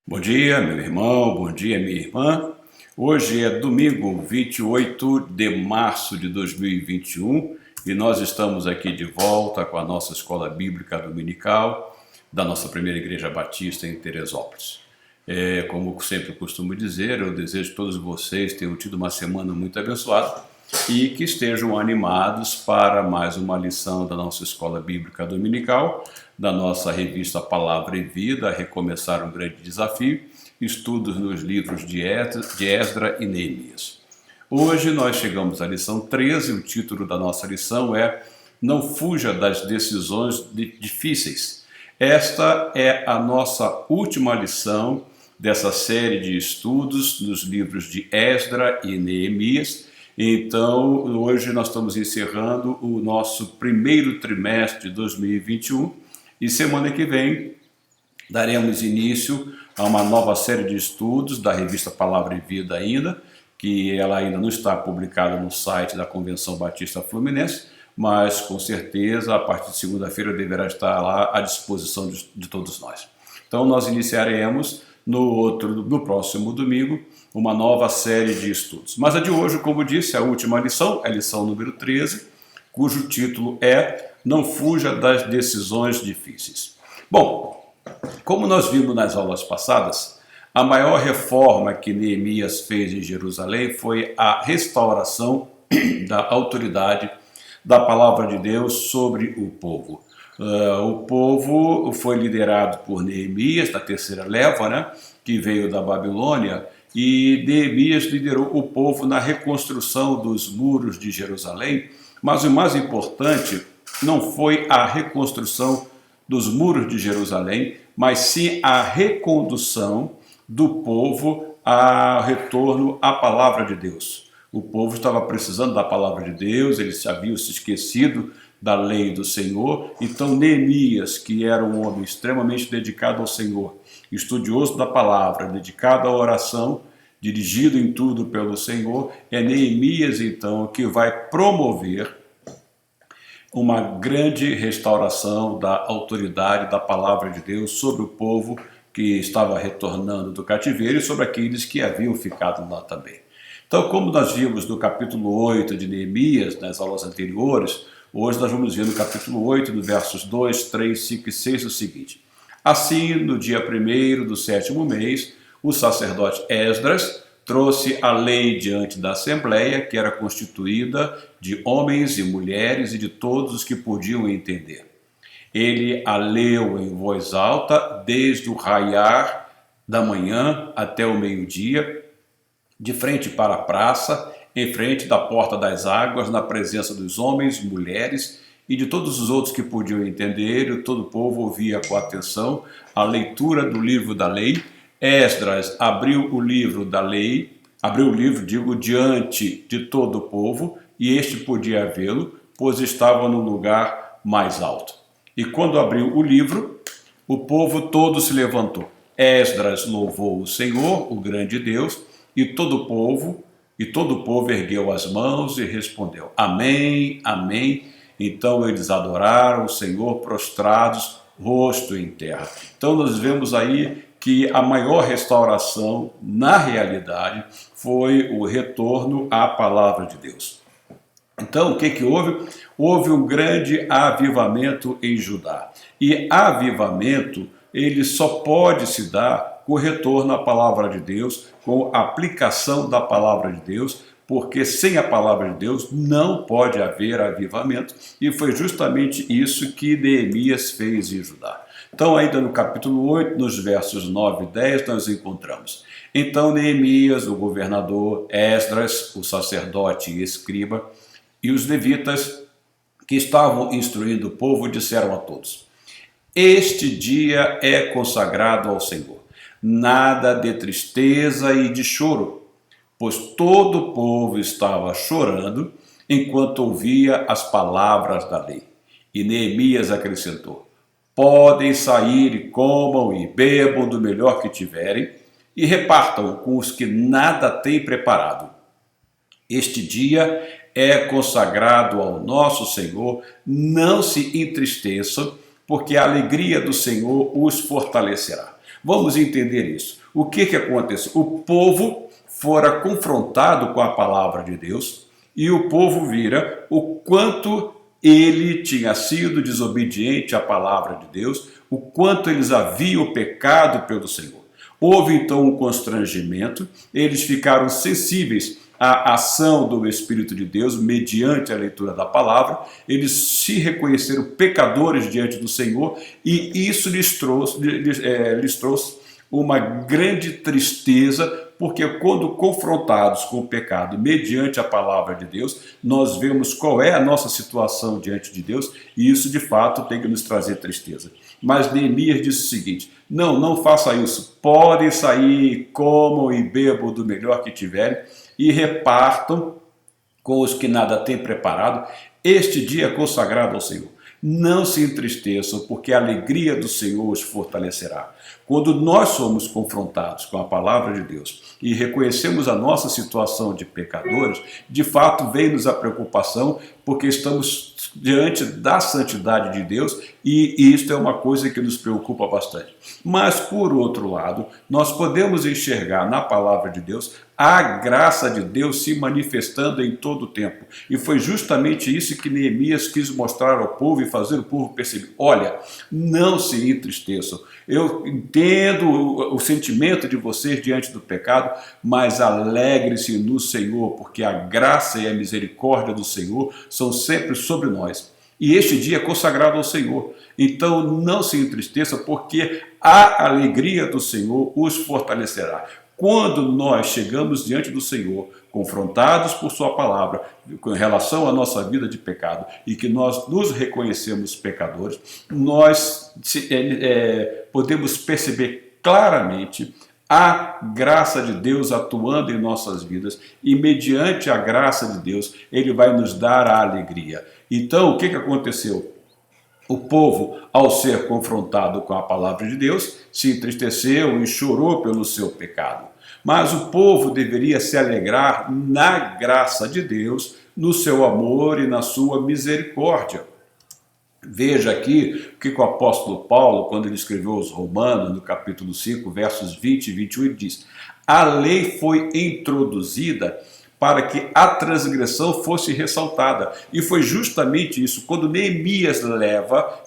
Bom dia, meu irmão, bom dia, minha irmã. Hoje é domingo, 28 de março de 2021 e nós estamos aqui de volta com a nossa escola bíblica dominical da nossa primeira igreja batista em Teresópolis. Como sempre costumo dizer, eu desejo que todos vocês tenham tido uma semana muito abençoada e que estejam animados para mais uma lição da nossa escola bíblica dominical, da nossa revista Palavra e Vida, Recomeçar um Grande Desafio, estudos nos livros de Esdra e Neemias. Hoje nós chegamos à lição 13, o título da nossa lição é Não Fuja das Decisões Difíceis. Esta é a nossa última lição dessa série de estudos nos livros de Esdra e Neemias. Então, hoje nós estamos encerrando o nosso primeiro trimestre de 2021 e semana que vem daremos início a uma nova série de estudos da revista Palavra e Vida ainda, que ela ainda não está publicada no site da Convenção Batista Fluminense, mas com certeza a partir de segunda-feira deverá estar lá à disposição de todos nós. Então nós iniciaremos no próximo domingo uma nova série de estudos. Mas a de hoje, como disse, a última lição, é a lição número 13, cujo título é Não Fuja das Decisões Difíceis. Bom, como nós vimos nas aulas passadas, a maior reforma que Neemias fez em Jerusalém foi a restauração da autoridade da palavra de Deus sobre o povo. O povo foi liderado por Neemias, da terceira leva, que veio da Babilônia, e Neemias liderou o povo na reconstrução dos muros de Jerusalém, mas o mais importante não foi a reconstrução dos muros de Jerusalém, mas sim a recondução do povo ao retorno à palavra de Deus. O povo estava precisando da palavra de Deus, eles haviam se esquecido da lei do Senhor. Então Neemias, que era um homem extremamente dedicado ao Senhor, estudioso da palavra, dedicado à oração, dirigido em tudo pelo Senhor, é Neemias então que vai promover uma grande restauração da autoridade da palavra de Deus sobre o povo que estava retornando do cativeiro e sobre aqueles que haviam ficado lá também. Então, como nós vimos no capítulo 8 de Neemias, nas aulas anteriores, hoje nós vamos ver no capítulo 8, no versos 2, 3, 5 e 6, o seguinte. Assim, no dia 1º do 7º mês, o sacerdote Esdras trouxe a lei diante da Assembleia, que era constituída de homens e mulheres e de todos os que podiam entender. Ele a leu em voz alta, desde o raiar da manhã até o meio-dia, de frente para a praça, em frente da porta das águas, na presença dos homens, mulheres e de todos os outros que podiam entender, e todo o povo ouvia com atenção a leitura do livro da lei. Esdras abriu o livro da lei, diante de todo o povo, e este podia vê-lo, pois estava no lugar mais alto. E quando abriu o livro, o povo todo se levantou. Esdras louvou o Senhor, o grande Deus, e todo o povo ergueu as mãos e respondeu: Amém, amém. Então eles adoraram o Senhor prostrados, rosto em terra. Então nós vemos aí que a maior restauração, na realidade, foi o retorno à palavra de Deus. Então, o que houve? Houve um grande avivamento em Judá. E avivamento, ele só pode se dar com o retorno à palavra de Deus, com a aplicação da palavra de Deus, porque sem a palavra de Deus não pode haver avivamento, e foi justamente isso que Neemias fez em Judá. Então, ainda no capítulo 8, nos versos 9 e 10, nós encontramos. Então, Neemias, o governador, Esdras, o sacerdote e escriba, e os levitas que estavam instruindo o povo, disseram a todos: Este dia é consagrado ao Senhor. Nada de tristeza e de choro, pois todo o povo estava chorando enquanto ouvia as palavras da lei. E Neemias acrescentou: Podem sair e comam e bebam do melhor que tiverem e repartam com os que nada têm preparado. Este dia é consagrado ao nosso Senhor, não se entristeçam, porque a alegria do Senhor os fortalecerá. Vamos entender isso. O que aconteceu? O povo fora confrontado com a palavra de Deus e o povo vira o quanto ele tinha sido desobediente à palavra de Deus, o quanto eles haviam pecado pelo Senhor. Houve então um constrangimento, eles ficaram sensíveis à ação do Espírito de Deus mediante a leitura da palavra, eles se reconheceram pecadores diante do Senhor e isso lhes trouxe uma grande tristeza, porque quando confrontados com o pecado mediante a palavra de Deus, nós vemos qual é a nossa situação diante de Deus e isso de fato tem que nos trazer tristeza. Mas Neemias disse o seguinte: não faça isso, podem sair, comam e bebam do melhor que tiverem e repartam com os que nada têm preparado este dia consagrado ao Senhor. Não se entristeçam, porque a alegria do Senhor os fortalecerá. Quando nós somos confrontados com a palavra de Deus e reconhecemos a nossa situação de pecadores, de fato vem-nos a preocupação, porque estamos diante da santidade de Deus e isto é uma coisa que nos preocupa bastante. Mas, por outro lado, nós podemos enxergar na palavra de Deus a graça de Deus se manifestando em todo o tempo. E foi justamente isso que Neemias quis mostrar ao povo e fazer o povo perceber. Olha, não se entristeçam. Eu entendo o sentimento de vocês diante do pecado, mas alegre-se no Senhor, porque a graça e a misericórdia do Senhor são sempre sobre nós. E este dia é consagrado ao Senhor. Então não se entristeça, porque a alegria do Senhor os fortalecerá. Quando nós chegamos diante do Senhor, confrontados por sua palavra, com relação à nossa vida de pecado, e que nós nos reconhecemos pecadores, nós podemos perceber claramente a graça de Deus atuando em nossas vidas, e mediante a graça de Deus, Ele vai nos dar a alegria. Então, o que aconteceu? O povo, ao ser confrontado com a palavra de Deus, se entristeceu e chorou pelo seu pecado. Mas o povo deveria se alegrar na graça de Deus, no seu amor e na sua misericórdia. Veja aqui o que o apóstolo Paulo, quando ele escreveu aos Romanos, no capítulo 5, versos 20 e 21, ele diz: a lei foi introduzida para que a transgressão fosse ressaltada. E foi justamente isso, quando Neemias leva,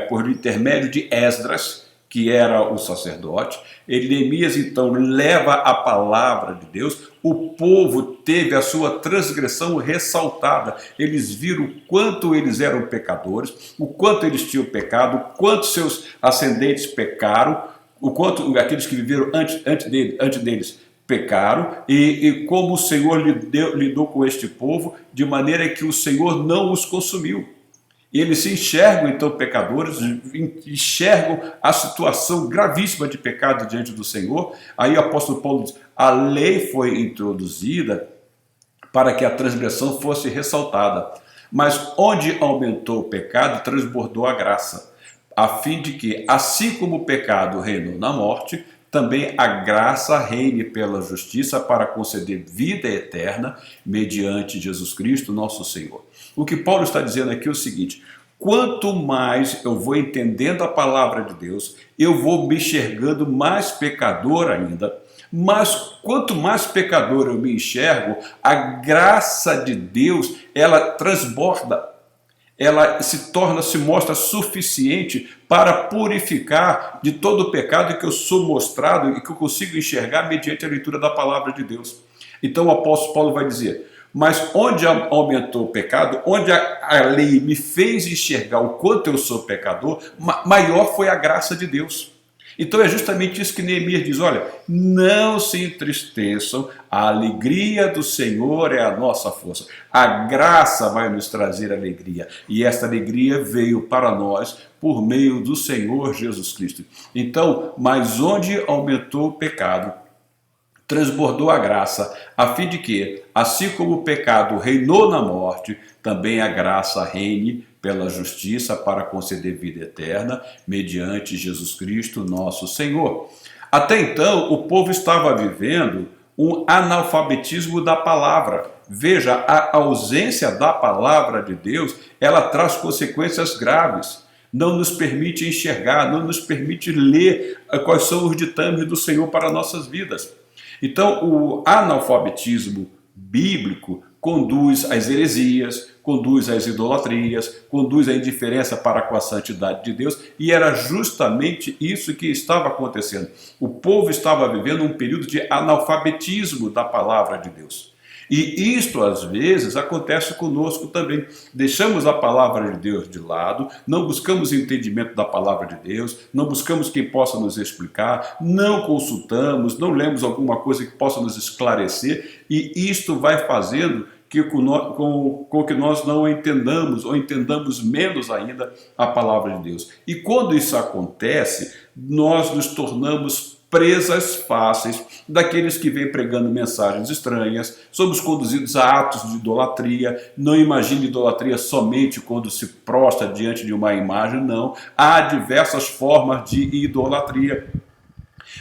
por intermédio de Esdras, que era o sacerdote, Neemias então leva a palavra de Deus, o povo teve a sua transgressão ressaltada. Eles viram o quanto eles eram pecadores, o quanto eles tinham pecado, o quanto seus ascendentes pecaram, o quanto aqueles que viveram antes deles pecaram, e como o Senhor lidou com este povo, de maneira que o Senhor não os consumiu. E eles se enxergam, então, pecadores, enxergam a situação gravíssima de pecado diante do Senhor. Aí o apóstolo Paulo diz: a lei foi introduzida para que a transgressão fosse ressaltada. Mas onde aumentou o pecado, transbordou a graça, a fim de que, assim como o pecado reinou na morte, também a graça reine pela justiça para conceder vida eterna mediante Jesus Cristo, nosso Senhor. O que Paulo está dizendo aqui é o seguinte: quanto mais eu vou entendendo a palavra de Deus, eu vou me enxergando mais pecador ainda, mas quanto mais pecador eu me enxergo, a graça de Deus, ela transborda, ela se mostra suficiente para purificar de todo o pecado que eu sou mostrado e que eu consigo enxergar mediante a leitura da palavra de Deus. Então o apóstolo Paulo vai dizer: mas onde aumentou o pecado, onde a lei me fez enxergar o quanto eu sou pecador, maior foi a graça de Deus. Então é justamente isso que Neemias diz: olha, não se entristeçam, a alegria do Senhor é a nossa força. A graça vai nos trazer alegria, e esta alegria veio para nós por meio do Senhor Jesus Cristo. Então, mas onde aumentou o pecado, transbordou a graça, a fim de que, assim como o pecado reinou na morte, também a graça reine pela justiça para conceder vida eterna, mediante Jesus Cristo, nosso Senhor. Até então, o povo estava vivendo um analfabetismo da palavra. Veja, a ausência da palavra de Deus, ela traz consequências graves. não nos permite enxergar, não nos permite ler quais são os ditames do Senhor para nossas vidas. Então, o analfabetismo bíblico conduz às heresias, conduz às idolatrias, conduz à indiferença para com a santidade de Deus, e era justamente isso que estava acontecendo. O povo estava vivendo um período de analfabetismo da palavra de Deus. E isto, às vezes, acontece conosco também. Deixamos a palavra de Deus de lado, não buscamos entendimento da palavra de Deus, não buscamos quem possa nos explicar, não consultamos, não lemos alguma coisa que possa nos esclarecer, e isto vai fazendo com que nós não entendamos, ou entendamos menos ainda a palavra de Deus. E quando isso acontece, nós nos tornamos presas fáceis daqueles que vêm pregando mensagens estranhas, somos conduzidos a atos de idolatria. Não imagine idolatria somente quando se prostra diante de uma imagem, não. Há diversas formas de idolatria.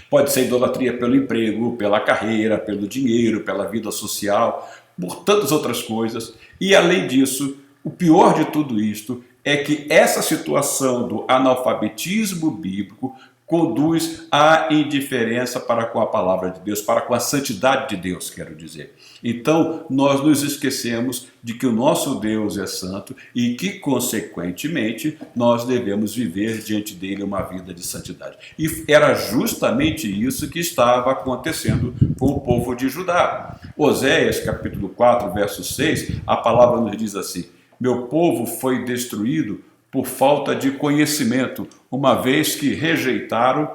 Pode ser idolatria pelo emprego, pela carreira, pelo dinheiro, pela vida social, por tantas outras coisas. E além disso, o pior de tudo isto é que essa situação do analfabetismo bíblico conduz à indiferença para com a palavra de Deus, para com a santidade de Deus, quero dizer. Então, nós nos esquecemos de que o nosso Deus é santo e que, consequentemente, nós devemos viver diante dele uma vida de santidade. E era justamente isso que estava acontecendo com o povo de Judá. Oséias, capítulo 4, verso 6, a palavra nos diz assim: meu povo foi destruído por falta de conhecimento, uma vez que rejeitaram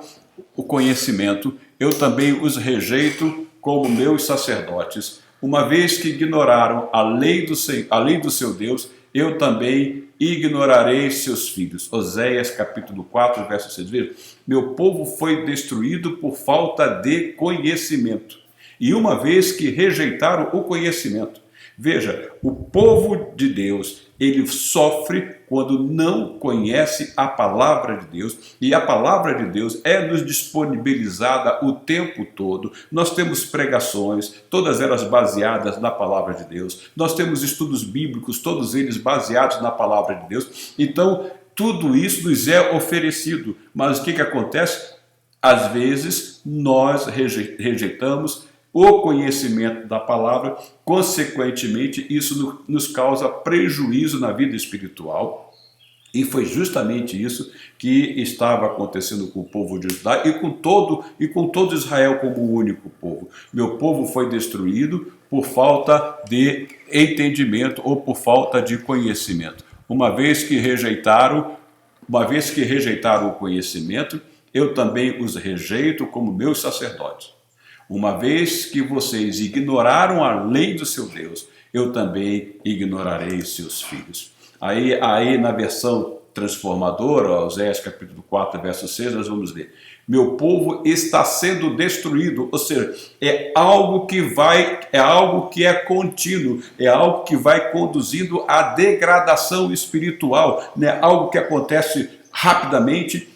o conhecimento, eu também os rejeito como meus sacerdotes. Uma vez que ignoraram a lei do seu Deus, eu também ignorarei seus filhos. Oséias capítulo 4, verso 6. Veja, meu povo foi destruído por falta de conhecimento. E uma vez que rejeitaram o conhecimento, veja, o povo de Deus, ele sofre quando não conhece a palavra de Deus, e a palavra de Deus é nos disponibilizada o tempo todo. Nós temos pregações, todas elas baseadas na palavra de Deus. Nós temos estudos bíblicos, todos eles baseados na palavra de Deus. Então, tudo isso nos é oferecido. Mas o que acontece? Às vezes, nós rejeitamos o conhecimento da palavra, consequentemente, isso nos causa prejuízo na vida espiritual. E foi justamente isso que estava acontecendo com o povo de Judá e com todo Israel como o único povo. Meu povo foi destruído por falta de entendimento ou por falta de conhecimento. Uma vez que rejeitaram o conhecimento, eu também os rejeito como meus sacerdotes. Uma vez que vocês ignoraram a lei do seu Deus, eu também ignorarei seus filhos. Aí na versão transformadora, Oséias capítulo 4, verso 6, nós vamos ler: meu povo está sendo destruído, ou seja, é algo que é contínuo, é algo que vai conduzindo à degradação espiritual, não é algo que acontece rapidamente,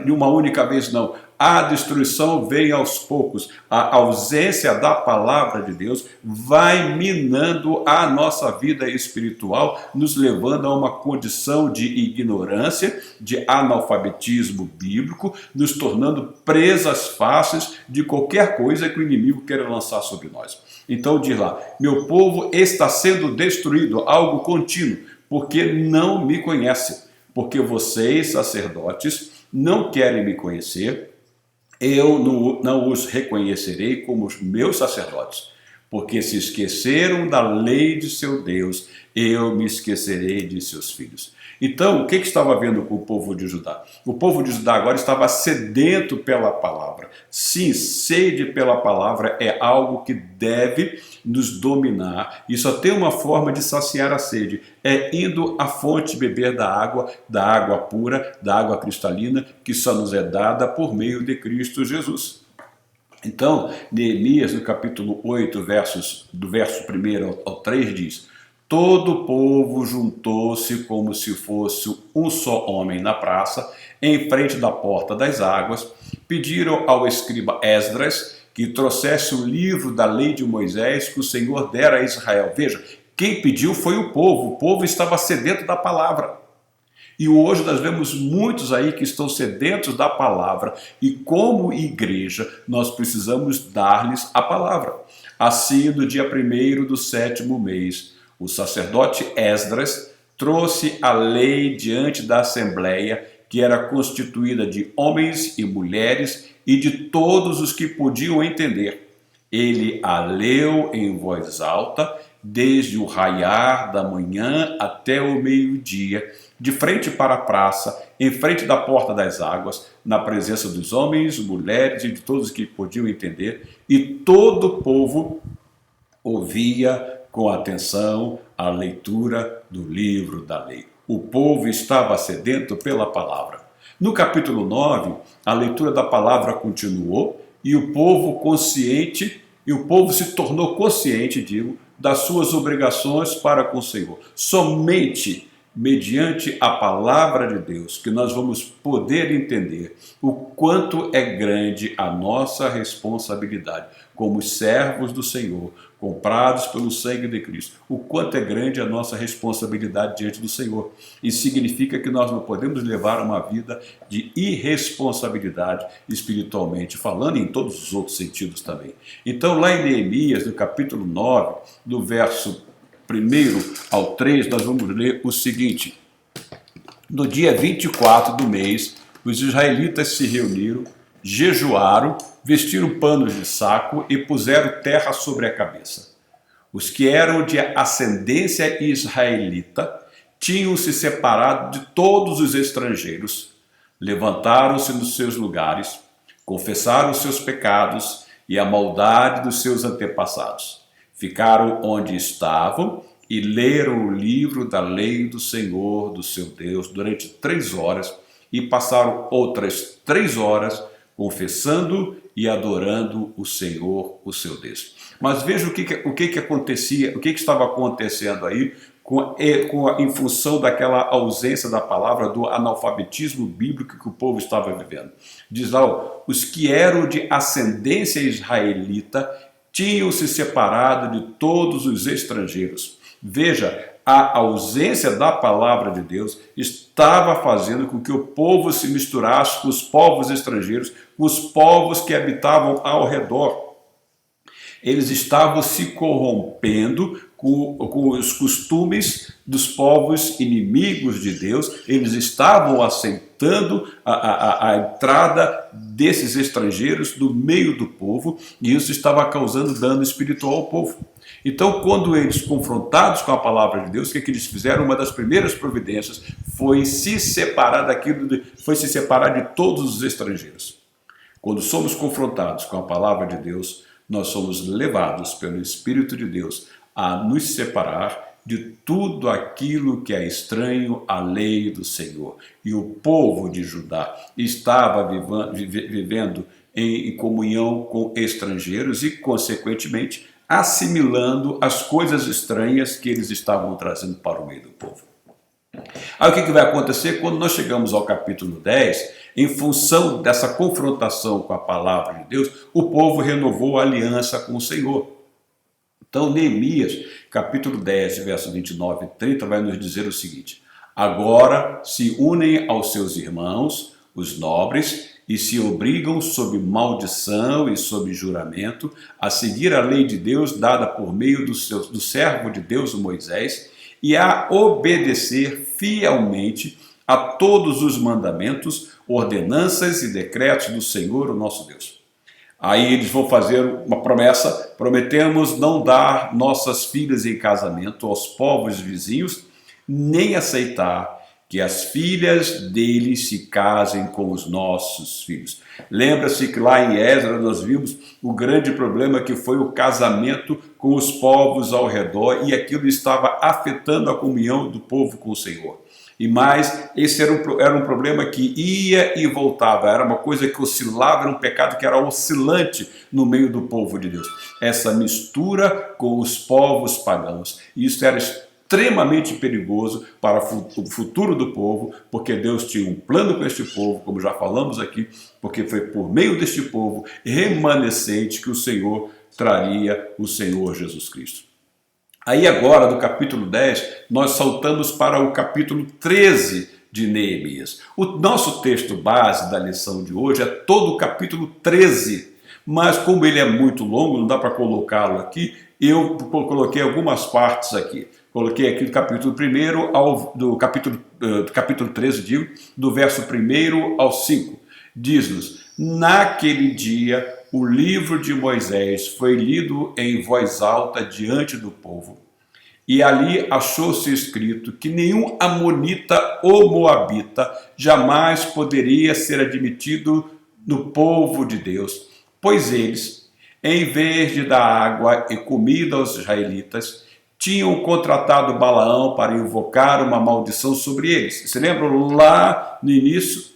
de uma única vez, não. A destruição vem aos poucos. A ausência da palavra de Deus vai minando a nossa vida espiritual, nos levando a uma condição de ignorância, de analfabetismo bíblico, nos tornando presas fáceis de qualquer coisa que o inimigo queira lançar sobre nós. Então diz lá: meu povo está sendo destruído, algo contínuo, porque não me conhecem. Porque vocês, sacerdotes, não querem me conhecer, eu não os reconhecerei como os meus sacerdotes, porque se esqueceram da lei de seu Deus, eu me esquecerei de seus filhos. Então, o que estava vendo com o povo de Judá? O povo de Judá agora estava sedento pela palavra. Sim, sede pela palavra é algo que deve nos dominar, e só tem uma forma de saciar a sede: é indo à fonte beber da água pura, da água cristalina, que só nos é dada por meio de Cristo Jesus. Então, Neemias, no capítulo 8, do verso 1 ao 3, diz: todo o povo juntou-se como se fosse um só homem na praça, em frente da porta das águas, pediram ao escriba Esdras que trouxesse o livro da lei de Moisés que o Senhor dera a Israel. Veja, quem pediu foi o povo estava sedento da palavra. E hoje nós vemos muitos aí que estão sedentos da palavra e como igreja nós precisamos dar-lhes a palavra. Assim, no dia 1º do 7º mês, o sacerdote Esdras trouxe a lei diante da assembleia, que era constituída de homens e mulheres e de todos os que podiam entender. Ele a leu em voz alta, desde o raiar da manhã até o meio-dia, de frente para a praça, em frente da porta das águas, na presença dos homens, mulheres e de todos os que podiam entender, e todo o povo ouvia com atenção a leitura do livro da lei. O povo estava sedento pela palavra. No capítulo 9, a leitura da palavra continuou e o povo se tornou consciente, das suas obrigações para com o Senhor. Somente mediante a palavra de Deus que nós vamos poder entender o quanto é grande a nossa responsabilidade como servos do Senhor, comprados pelo sangue de Cristo, o quanto é grande a nossa responsabilidade diante do Senhor. Isso significa que nós não podemos levar uma vida de irresponsabilidade espiritualmente, falando em todos os outros sentidos também. Então, lá em Neemias, no capítulo 9, do verso 1 ao 3, nós vamos ler o seguinte: no dia 24 do mês, os israelitas se reuniram, jejuaram, vestiram panos de saco e puseram terra sobre a cabeça. Os que eram de ascendência israelita tinham se separado de todos os estrangeiros, levantaram-se nos seus lugares, confessaram os seus pecados e a maldade dos seus antepassados. Ficaram onde estavam e leram o livro da lei do Senhor, do seu Deus, durante 3 horas, e passaram outras 3 horas confessando e adorando o Senhor, o seu Deus. Mas veja o que acontecia, o que estava acontecendo aí em função daquela ausência da palavra, do analfabetismo bíblico que o povo estava vivendo. Diz lá, os que eram de ascendência israelita tinham se separado de todos os estrangeiros. Veja, a ausência da palavra de Deus estava fazendo com que o povo se misturasse com os povos estrangeiros, com os povos que habitavam ao redor. Eles estavam se corrompendo com os costumes dos povos inimigos de Deus, eles estavam aceitando a entrada desses estrangeiros no meio do povo, e isso estava causando dano espiritual ao povo. Então, quando eles, confrontados com a palavra de Deus, o que eles fizeram? Uma das primeiras providências foi se separar de todos os estrangeiros. Quando somos confrontados com a palavra de Deus, nós somos levados pelo Espírito de Deus a nos separar de tudo aquilo que é estranho à lei do Senhor. E o povo de Judá estava vivendo em comunhão com estrangeiros e, consequentemente, assimilando as coisas estranhas que eles estavam trazendo para o meio do povo. Aí o que vai acontecer quando nós chegamos ao capítulo 10? Em função dessa confrontação com a palavra de Deus, o povo renovou a aliança com o Senhor. Então, Neemias, capítulo 10, verso 29 e 30, vai nos dizer o seguinte: agora se unem aos seus irmãos, os nobres, e se obrigam sob maldição e sob juramento a seguir a lei de Deus dada por meio do servo de Deus, Moisés, e a obedecer fielmente a todos os mandamentos, ordenanças e decretos do Senhor, o nosso Deus. Aí eles vão fazer uma promessa: prometemos não dar nossas filhas em casamento aos povos vizinhos, nem aceitar que as filhas deles se casem com os nossos filhos. Lembra-se que lá em Esdras nós vimos o grande problema que foi o casamento com os povos ao redor, e aquilo estava afetando a comunhão do povo com o Senhor. E mais, esse era um problema que ia e voltava, era uma coisa que oscilava, era um pecado que era oscilante no meio do povo de Deus. Essa mistura com os povos pagãos. Isso era extremamente perigoso para o futuro do povo, porque Deus tinha um plano com este povo, como já falamos aqui, porque foi por meio deste povo remanescente que o Senhor traria o Senhor Jesus Cristo. Aí agora, do capítulo 10, nós saltamos para o capítulo 13 de Neemias. O nosso texto base da lição de hoje é todo o capítulo 13, mas como ele é muito longo, não dá para colocá-lo aqui, eu coloquei algumas partes aqui. Coloquei aqui do capítulo 1 do capítulo 13, digo, do verso 1 ao 5. Diz-nos: naquele dia o livro de Moisés foi lido em voz alta diante do povo. E ali achou-se escrito que nenhum amonita ou moabita jamais poderia ser admitido no povo de Deus, pois eles, em vez de dar água e comida aos israelitas, tinham contratado Balaão para invocar uma maldição sobre eles. Você lembra lá no início?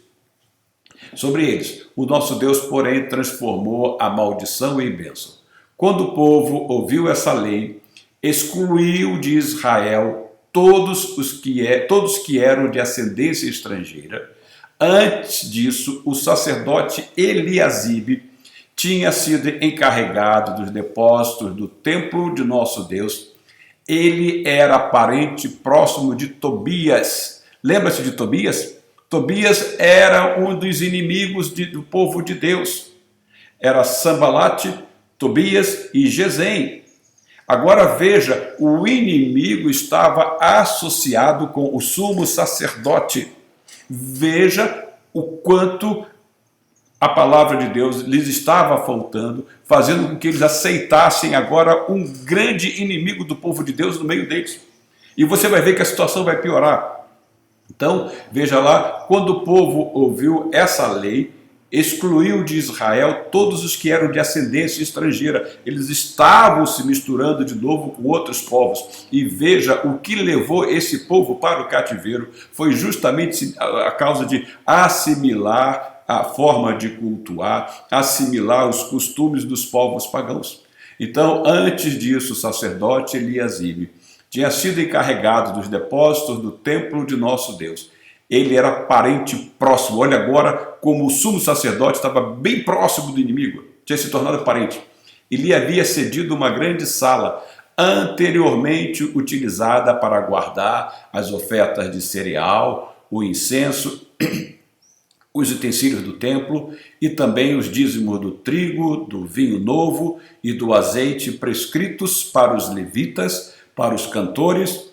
Sobre eles. O nosso Deus, porém, transformou a maldição em bênção. Quando o povo ouviu essa lei, excluiu de Israel todos que eram de ascendência estrangeira. Antes disso, o sacerdote Eliasibe tinha sido encarregado dos depósitos do templo de nosso Deus. Ele era parente próximo de Tobias. Lembra-se de Tobias? Tobias era um dos inimigos do povo de Deus. Era Sambalate, Tobias e Gesem. Agora veja, o inimigo estava associado com o sumo sacerdote. Veja o quanto a palavra de Deus lhes estava faltando, fazendo com que eles aceitassem agora um grande inimigo do povo de Deus no meio deles. E você vai ver que a situação vai piorar. Então, veja lá, quando o povo ouviu essa lei, excluiu de Israel todos os que eram de ascendência estrangeira. Eles estavam se misturando de novo com outros povos. E veja, o que levou esse povo para o cativeiro foi justamente a causa de assimilar a forma de cultuar, assimilar os costumes dos povos pagãos. Então, antes disso, o sacerdote Eliasibe tinha sido encarregado dos depósitos do templo de nosso Deus. Ele era parente próximo. Olha agora como o sumo sacerdote estava bem próximo do inimigo. Tinha se tornado parente. Ele havia cedido uma grande sala, anteriormente utilizada para guardar as ofertas de cereal, o incenso, os utensílios do templo e também os dízimos do trigo, do vinho novo e do azeite prescritos para os levitas, para os cantores,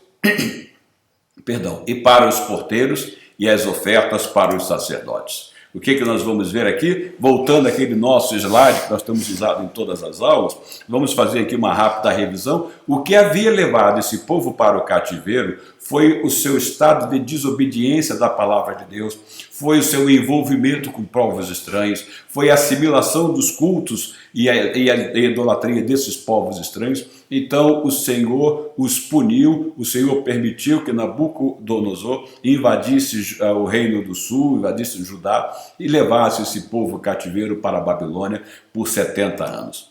e para os porteiros e as ofertas para os sacerdotes. O que nós vamos ver aqui? Voltando àquele nosso slide que nós temos usado em todas as aulas, vamos fazer aqui uma rápida revisão. O que havia levado esse povo para o cativeiro foi o seu estado de desobediência da palavra de Deus, foi o seu envolvimento com povos estranhos, foi a assimilação dos cultos e a idolatria desses povos estranhos. Então o Senhor os puniu, o Senhor permitiu que Nabucodonosor invadisse o reino do sul, invadisse Judá e levasse esse povo cativeiro para a Babilônia por 70 anos.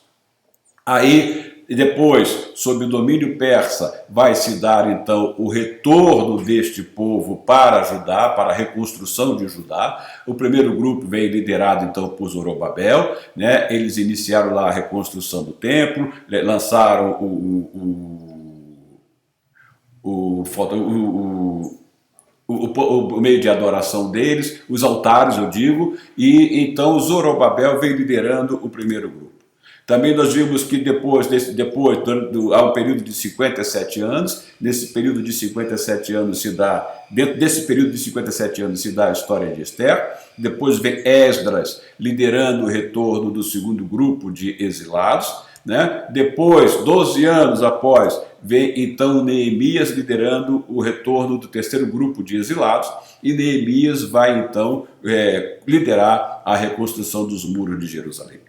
Aí, depois, sob o domínio persa, vai se dar então o retorno deste povo para Judá, para a reconstrução de Judá. O primeiro grupo veio liderado então por Zorobabel, né? Eles iniciaram lá a reconstrução do templo, lançaram o meio de adoração deles, os altares, eu digo, e então Zorobabel veio liderando o primeiro grupo. Também nós vimos que há um período de 57 anos, nesse período de 57 anos se dá, dentro desse período de 57 anos se dá a história de Esther, depois vem Esdras liderando o retorno do segundo grupo de exilados, né? Depois, 12 anos após, vem então Neemias liderando o retorno do terceiro grupo de exilados, e Neemias vai então liderar a reconstrução dos muros de Jerusalém.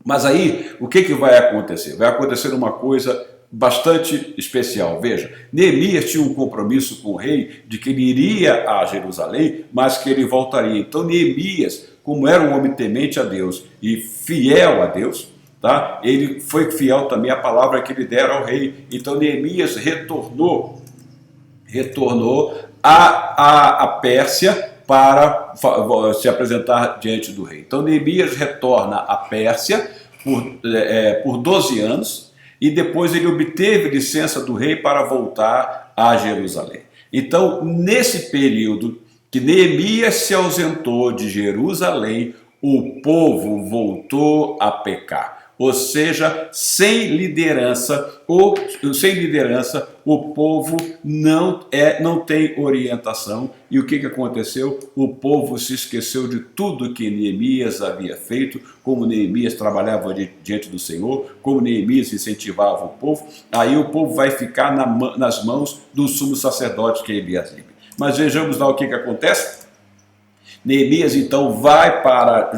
Mas aí, o que vai acontecer? Vai acontecer uma coisa bastante especial. Veja, Neemias tinha um compromisso com o rei de que ele iria a Jerusalém, mas que ele voltaria. Então Neemias, como era um homem temente a Deus e fiel a Deus, tá? Ele foi fiel também à palavra que ele dera ao rei. Então Neemias retornou à Pérsia para se apresentar diante do rei. Então Neemias retorna à Pérsia por 12 anos e depois ele obteve licença do rei para voltar a Jerusalém. Então, nesse período que Neemias se ausentou de Jerusalém, o povo voltou a pecar. Ou seja, sem liderança, o povo não tem orientação. E o que aconteceu? O povo se esqueceu de tudo que Neemias havia feito, como Neemias trabalhava diante do Senhor, como Neemias incentivava o povo. Aí o povo vai ficar nas mãos do sumo sacerdote, que é Eliasibe. Mas vejamos lá o que acontece. Neemias então vai para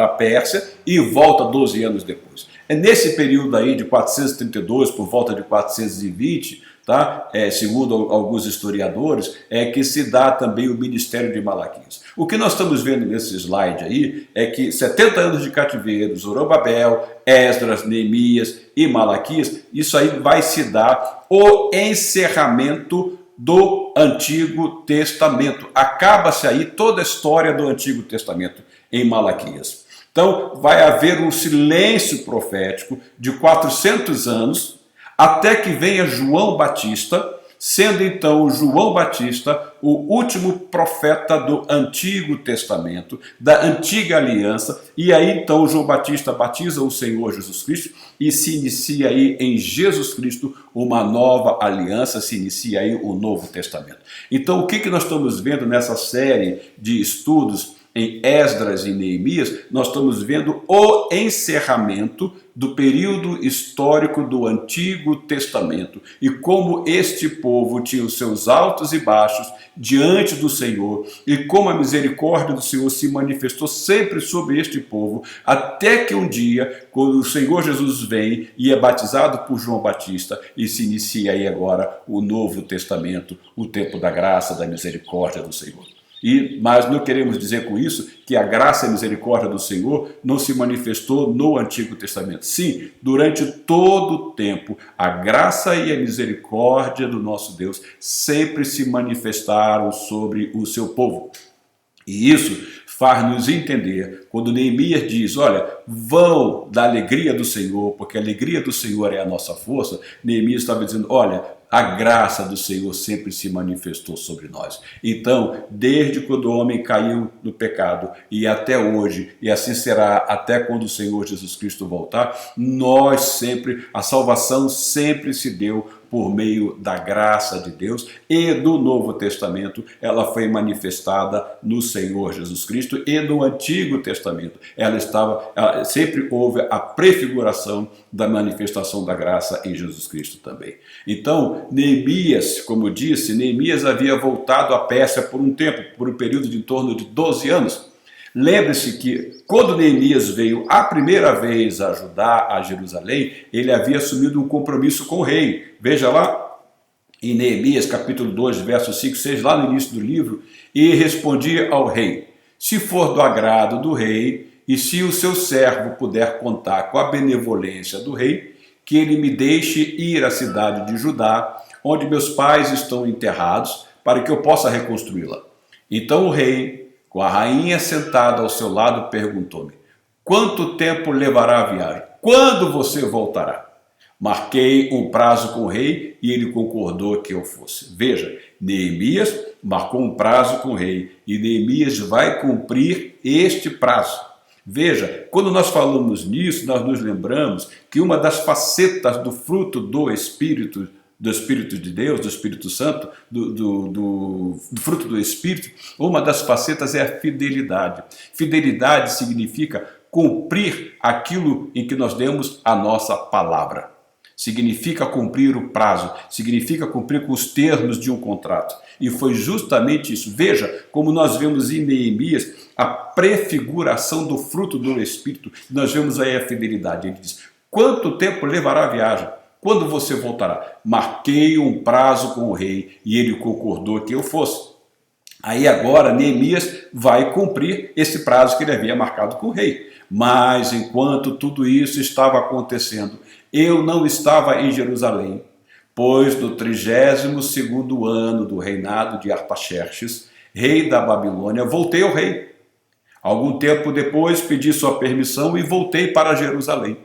a Pérsia e volta 12 anos depois. É nesse período aí de 432, por volta de 420, tá? Segundo alguns historiadores, que se dá também o ministério de Malaquias. O que nós estamos vendo nesse slide aí é que 70 anos de cativeiro, Zorobabel, Esdras, Neemias e Malaquias, isso aí vai se dar o encerramento do Antigo Testamento. Acaba-se aí toda a história do Antigo Testamento em Malaquias. Então, vai haver um silêncio profético de 400 anos, até que venha João Batista, sendo então João Batista o último profeta do Antigo Testamento, da Antiga Aliança, e aí então João Batista batiza o Senhor Jesus Cristo e se inicia aí em Jesus Cristo uma nova aliança, se inicia aí o Novo Testamento. Então o que nós estamos vendo nessa série de estudos em Esdras e Neemias? Nós estamos vendo o encerramento do período histórico do Antigo Testamento e como este povo tinha os seus altos e baixos diante do Senhor e como a misericórdia do Senhor se manifestou sempre sobre este povo, até que um dia, quando o Senhor Jesus vem e é batizado por João Batista e se inicia aí agora o Novo Testamento, o tempo da graça, da misericórdia do Senhor. Mas não queremos dizer com isso que a graça e a misericórdia do Senhor não se manifestou no Antigo Testamento. Sim, durante todo o tempo, a graça e a misericórdia do nosso Deus sempre se manifestaram sobre o seu povo. E isso faz-nos entender, quando Neemias diz, olha, vão da alegria do Senhor, porque a alegria do Senhor é a nossa força. Neemias estava dizendo, olha, a graça do Senhor sempre se manifestou sobre nós. Então, desde quando o homem caiu no pecado e até hoje, e assim será até quando o Senhor Jesus Cristo voltar, a salvação sempre se deu por meio da graça de Deus, e do Novo Testamento ela foi manifestada no Senhor Jesus Cristo, e no Antigo Testamento sempre houve a prefiguração da manifestação da graça em Jesus Cristo também. Então, Neemias, como eu disse, Neemias havia voltado à Pérsia por um tempo, por um período de em torno de 12 anos. Lembre-se que quando Neemias veio a primeira vez ajudar a Jerusalém, ele havia assumido um compromisso com o rei. Veja lá em Neemias capítulo 2, verso 5, 6, lá no início do livro, e respondia ao rei, se for do agrado do rei, e se o seu servo puder contar com a benevolência do rei, que ele me deixe ir à cidade de Judá, onde meus pais estão enterrados, para que eu possa reconstruí-la. Então o rei, com a rainha sentada ao seu lado, perguntou-me, quanto tempo levará a viagem? Quando você voltará? Marquei um prazo com o rei e ele concordou que eu fosse. Veja, Neemias marcou um prazo com o rei e Neemias vai cumprir este prazo. Veja, quando nós falamos nisso, nós nos lembramos que uma das facetas do fruto do Espírito de Deus, do Espírito Santo, do fruto do Espírito, uma das facetas é a fidelidade. Fidelidade significa cumprir aquilo em que nós demos a nossa palavra. Significa cumprir o prazo, significa cumprir com os termos de um contrato. E foi justamente isso. Veja como nós vemos em Neemias a prefiguração do fruto do Espírito. Nós vemos aí a fidelidade. Ele diz, quanto tempo levará a viagem? Quando você voltará? Marquei um prazo com o rei e ele concordou que eu fosse. Aí agora Neemias vai cumprir esse prazo que ele havia marcado com o rei. Mas enquanto tudo isso estava acontecendo, eu não estava em Jerusalém, pois no 32º ano do reinado de Artaxerxes, rei da Babilônia, voltei ao rei. Algum tempo depois pedi sua permissão e voltei para Jerusalém.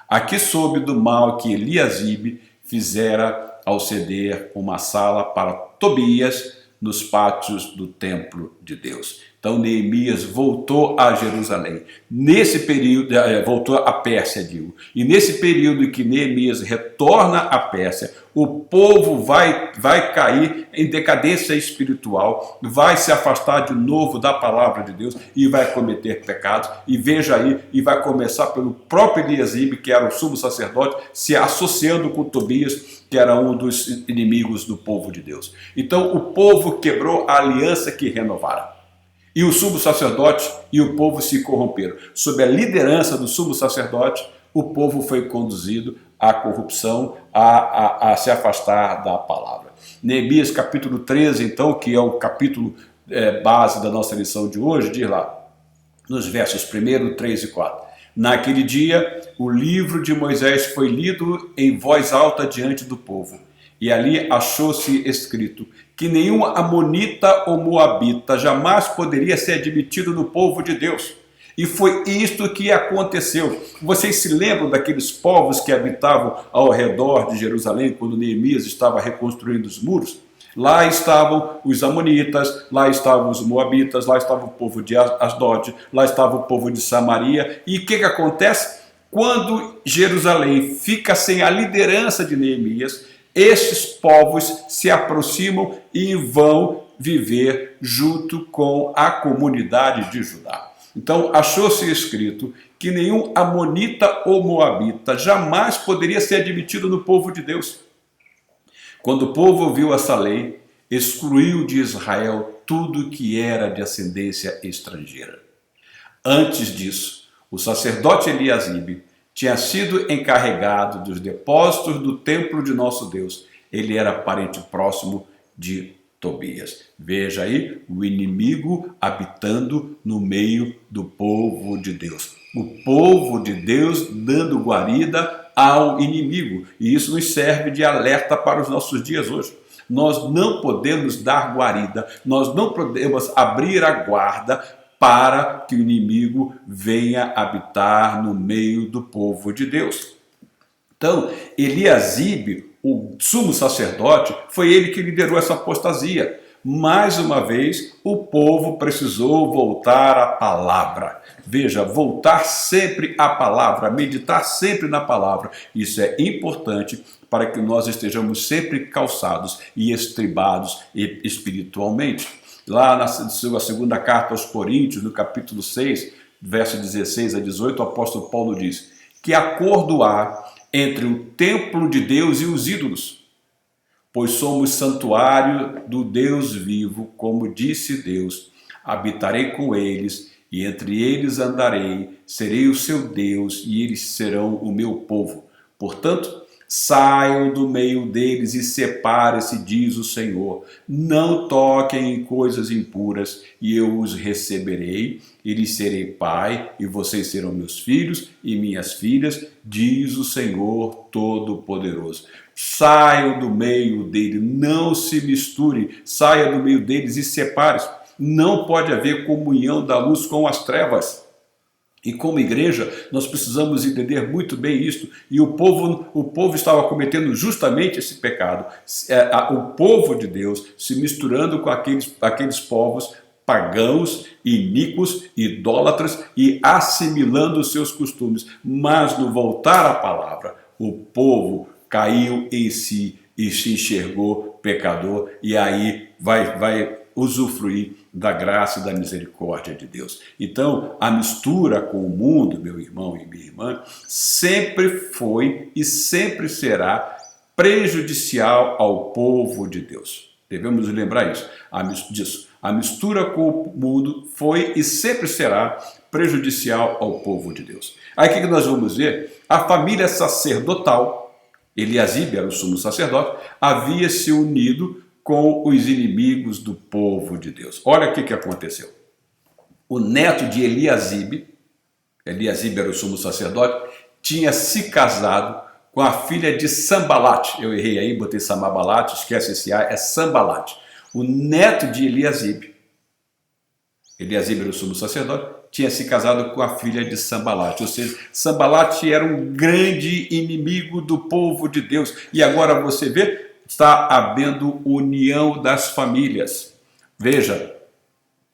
Aqui soube do mal que Eliasibe fizera ao ceder uma sala para Tobias, nos pátios do templo de Deus. Então Neemias voltou a Jerusalém. Nesse período, voltou à Pérsia, digo. E nesse período em que Neemias retorna à Pérsia, o povo vai cair em decadência espiritual, vai se afastar de novo da palavra de Deus e vai cometer pecados. E veja aí, e vai começar pelo próprio Eliasibe, que era o sumo sacerdote, se associando com Tobias, que era um dos inimigos do povo de Deus. Então o povo quebrou a aliança que renovara. E o sumo sacerdote e o povo se corromperam. Sob a liderança do sumo sacerdote, o povo foi conduzido à corrupção, a se afastar da palavra. Neemias capítulo 13, então, que é o capítulo base da nossa lição de hoje, diz lá, nos versos 1, 3 e 4. Naquele dia, o livro de Moisés foi lido em voz alta diante do povo. E ali achou-se escrito que nenhum amonita ou moabita jamais poderia ser admitido no povo de Deus. E foi isto que aconteceu. Vocês se lembram daqueles povos que habitavam ao redor de Jerusalém quando Neemias estava reconstruindo os muros? Lá estavam os amonitas, lá estavam os moabitas, lá estava o povo de Asdod, lá estava o povo de Samaria. E o que acontece? Quando Jerusalém fica sem a liderança de Neemias, estes povos se aproximam e vão viver junto com a comunidade de Judá. Então, achou-se escrito que nenhum amonita ou moabita jamais poderia ser admitido no povo de Deus. Quando o povo ouviu essa lei, excluiu de Israel tudo que era de ascendência estrangeira. Antes disso, o sacerdote Eliasibe tinha sido encarregado dos depósitos do templo de nosso Deus. Ele era parente próximo de Tobias. Veja aí o inimigo habitando no meio do povo de Deus. O povo de Deus dando guarida ao inimigo. E isso nos serve de alerta para os nossos dias hoje. Nós não podemos dar guarida, nós não podemos abrir a guarda para que o inimigo venha habitar no meio do povo de Deus. Então, Eliasibe, o sumo sacerdote, foi ele que liderou essa apostasia. Mais uma vez, o povo precisou voltar à palavra. Veja, voltar sempre à palavra, meditar sempre na palavra. Isso é importante para que nós estejamos sempre calçados e estribados espiritualmente. Lá na sua segunda carta aos Coríntios, no capítulo 6, verso 16 a 18, o apóstolo Paulo diz: que acordo há entre o templo de Deus e os ídolos? Pois somos santuário do Deus vivo, como disse Deus, habitarei com eles, e entre eles andarei, serei o seu Deus, e eles serão o meu povo. Portanto, saiam do meio deles e separem-se, diz o Senhor. Não toquem em coisas impuras, e eu os receberei, e lhes serei pai, e vocês serão meus filhos e minhas filhas, diz o Senhor Todo-Poderoso. Saiam do meio dele, não se misture, saia do meio deles e separe-se. Não pode haver comunhão da luz com as trevas. E como igreja, nós precisamos entender muito bem isto. E o povo estava cometendo justamente esse pecado. O povo de Deus se misturando com aqueles povos pagãos, iníquos, idólatras e assimilando os seus costumes. Mas no voltar à palavra, o povo caiu em si e se enxergou pecador. E aí vai usufruir da graça e da misericórdia de Deus. Então, a mistura com o mundo, meu irmão e minha irmã, sempre foi e sempre será prejudicial ao povo de Deus. Devemos lembrar disso. A mistura com o mundo foi e sempre será prejudicial ao povo de Deus. Aí o que nós vamos ver? A família sacerdotal, Eliasibe era o sumo sacerdote, havia se unido com os inimigos do povo de Deus. Olha o que aconteceu. O neto de Eliasibe era o sumo sacerdote, tinha se casado com a filha de Sambalate. Eu errei aí, botei Samabalate, esquece esse A, é Sambalate. O neto de Eliasibe era o sumo sacerdote, tinha se casado com a filha de Sambalate. Ou seja, Sambalate era um grande inimigo do povo de Deus. E agora você vê, está havendo união das famílias. Veja,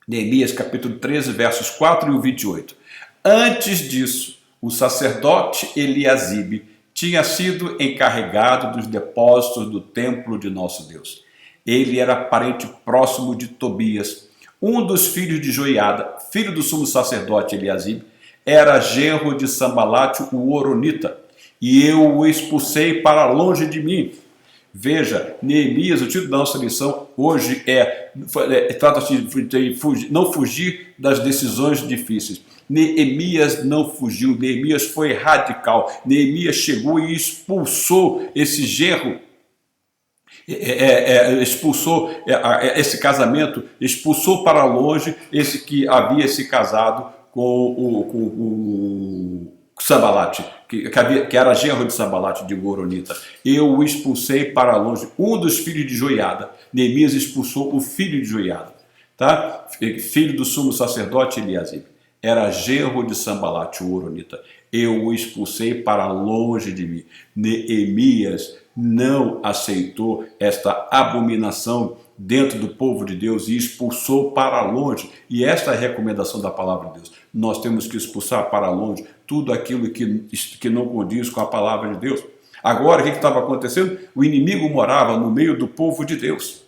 Neemias capítulo 13, versos 4 e 28. Antes disso, o sacerdote Eliasibe tinha sido encarregado dos depósitos do templo de nosso Deus. Ele era parente próximo de Tobias, um dos filhos de Joiada, filho do sumo sacerdote Eliasibe, era genro de Sambalate, o Horonita, e eu o expulsei para longe de mim. Veja, Neemias, o título da nossa lição hoje trata-se de não fugir das decisões difíceis. Neemias não fugiu, Neemias foi radical, Neemias chegou e expulsou esse genro, expulsou esse casamento, expulsou para longe esse que havia se casado com o Sambalate, que era genro de Sambalate, de Horonita. Eu o expulsei para longe, um dos filhos de Joiada. Neemias expulsou o filho de Joiada, tá? Filho do sumo sacerdote Eliasibe. Era genro de Sambalate, o Horonita. Eu o expulsei para longe de mim. Neemias não aceitou esta abominação dentro do povo de Deus e expulsou para longe. E esta é a recomendação da palavra de Deus. Nós temos que expulsar para longe tudo aquilo que não condiz com a palavra de Deus. Agora, o que estava acontecendo? O inimigo morava no meio do povo de Deus.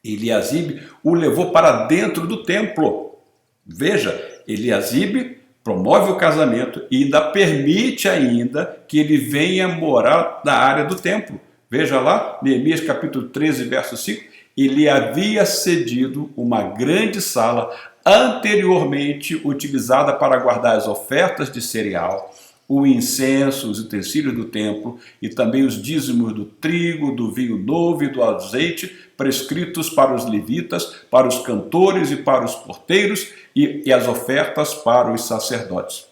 Eliasibe o levou para dentro do templo. Veja, Eliasibe promove o casamento e ainda permite que ele venha morar na área do templo. Veja lá, Neemias capítulo 13, verso 5. Ele havia cedido uma grande sala anteriormente utilizada para guardar as ofertas de cereal, o incenso, os utensílios do templo e também os dízimos do trigo, do vinho novo e do azeite prescritos para os levitas, para os cantores e para os porteiros e as ofertas para os sacerdotes.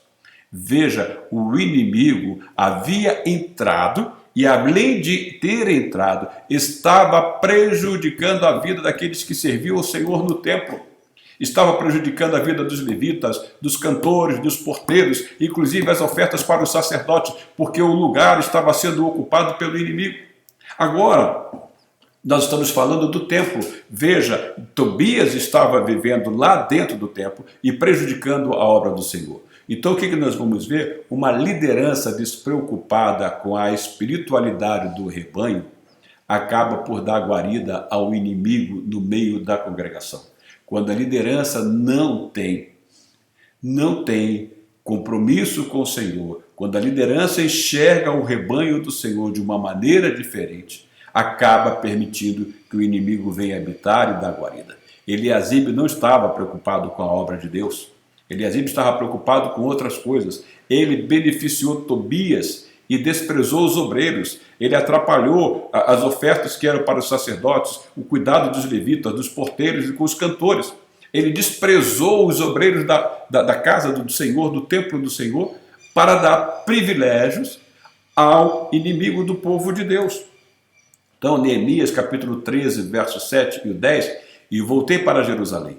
Veja, o inimigo havia entrado e, além de ter entrado, estava prejudicando a vida daqueles que serviam o Senhor no templo. Estava prejudicando a vida dos levitas, dos cantores, dos porteiros, inclusive as ofertas para os sacerdotes, porque o lugar estava sendo ocupado pelo inimigo. Agora, nós estamos falando do templo. Veja, Tobias estava vivendo lá dentro do templo e prejudicando a obra do Senhor. Então o que nós vamos ver? Uma liderança despreocupada com a espiritualidade do rebanho acaba por dar guarida ao inimigo no meio da congregação. Quando a liderança não tem compromisso com o Senhor, quando a liderança enxerga o rebanho do Senhor de uma maneira diferente, acaba permitindo que o inimigo venha habitar e dar guarida. Eliasibe não estava preocupado com a obra de Deus. Eliasibe estava preocupado com outras coisas. Ele beneficiou Tobias e desprezou os obreiros. Ele atrapalhou as ofertas que eram para os sacerdotes, o cuidado dos levitas, dos porteiros e com os cantores. Ele desprezou os obreiros da casa do Senhor, do templo do Senhor, para dar privilégios ao inimigo do povo de Deus. Então, Neemias capítulo 13, versos 7 e 10, e voltei para Jerusalém.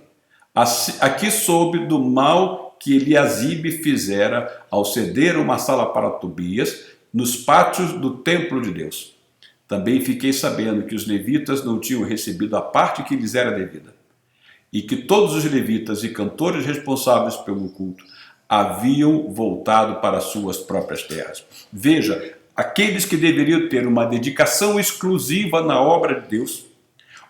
Aqui soube do mal que Eliasibe fizera ao ceder uma sala para Tobias nos pátios do templo de Deus. Também fiquei sabendo que os levitas não tinham recebido a parte que lhes era devida, e que todos os levitas e cantores responsáveis pelo culto haviam voltado para suas próprias terras. Veja, aqueles que deveriam ter uma dedicação exclusiva na obra de Deus,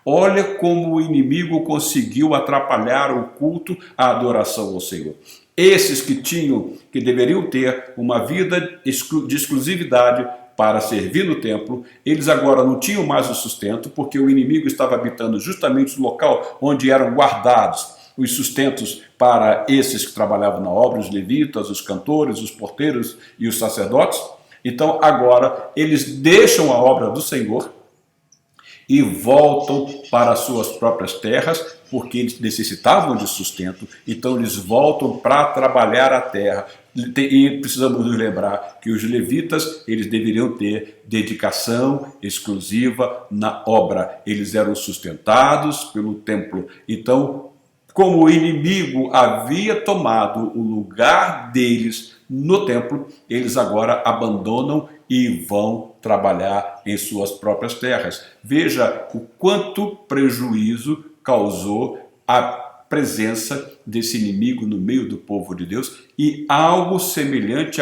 olha como o inimigo conseguiu atrapalhar o culto, a adoração ao Senhor. Esses que deveriam ter uma vida de exclusividade para servir no templo, eles agora não tinham mais o sustento, porque o inimigo estava habitando justamente o local onde eram guardados os sustentos para esses que trabalhavam na obra, os levitas, os cantores, os porteiros e os sacerdotes. Então agora eles deixam a obra do Senhor e voltam para as suas próprias terras, porque eles necessitavam de sustento, então eles voltam para trabalhar a terra. E precisamos nos lembrar que os levitas, eles deveriam ter dedicação exclusiva na obra. Eles eram sustentados pelo templo. Então, como o inimigo havia tomado o lugar deles no templo, eles agora abandonam e vão trabalhar em suas próprias terras. Veja o quanto prejuízo causou a presença desse inimigo no meio do povo de Deus, e algo semelhante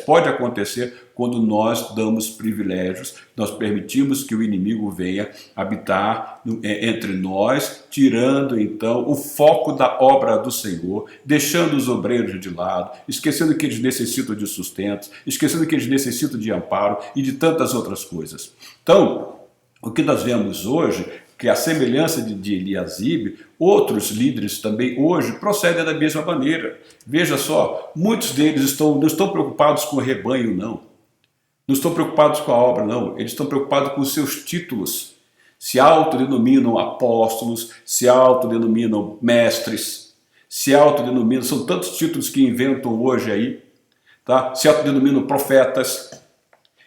pode acontecer quando nós damos privilégios, nós permitimos que o inimigo venha habitar entre nós, tirando então o foco da obra do Senhor, deixando os obreiros de lado, esquecendo que eles necessitam de sustento, esquecendo que eles necessitam de amparo e de tantas outras coisas. Então, o que nós vemos hoje, que a semelhança de Eliasibe, outros líderes também hoje procedem da mesma maneira. Veja só, muitos deles não estão preocupados com o rebanho, não estão preocupados com a obra, não. Eles estão preocupados com os seus títulos. Se autodenominam apóstolos, se autodenominam mestres, se autodenominam, são tantos títulos que inventam hoje aí, tá? Se autodenominam profetas.